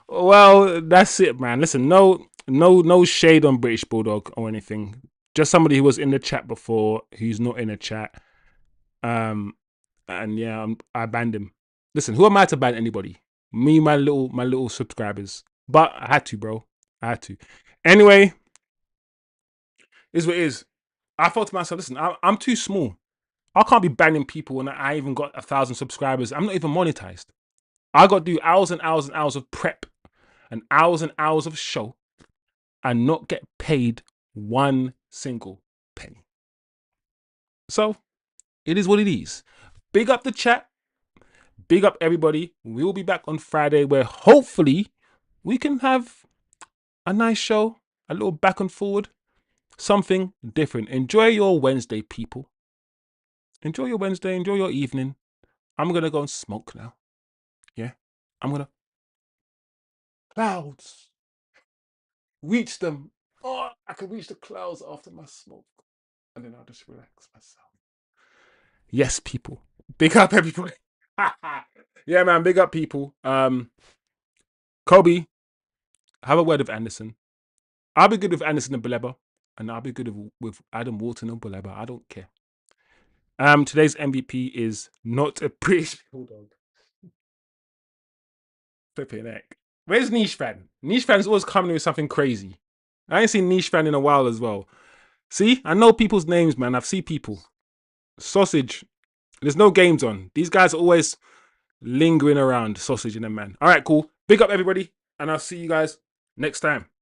Well, that's it, man. Listen, no shade on British Bulldog or anything. Just somebody who was in the chat before, who's not in the chat. Um, and yeah, I banned him. Listen, who am I to ban anybody? Me, my little subscribers. But I had to, bro. I had to. Anyway, is what it is. I thought to myself, listen, I'm too small. I can't be banning people when I even got 1,000 subscribers. I'm not even monetized. I got to do hours and hours and hours of prep and hours of show and not get paid one single penny. So it is what it is. Big up the chat. Big up everybody. We will be back on Friday where hopefully we can have a nice show, a little back and forward, something different. Enjoy your Wednesday, people. Enjoy your Wednesday. Enjoy your evening. I'm going to go and smoke now. Yeah. I'm going to. Clouds. Reach them. Oh, I can reach the clouds after my smoke. And then I'll just relax myself. Yes, people. Big up everybody. Yeah, man. Big up people. Kobe, have a word with Anderson. I'll be good with Anderson and Baleba. And I'll be good with Adam Walton and Baleba. I don't care. Today's MVP is not a British Bulldog. Flipping heck. Where's Niche Fan? Niche Fan's always coming with something crazy. I ain't seen Niche Fan in a while as well. See, I know people's names, man. I've seen people. Sausage. There's no games on. These guys are always lingering around. Sausage and them, man. All right, cool. Big up, everybody. And I'll see you guys next time.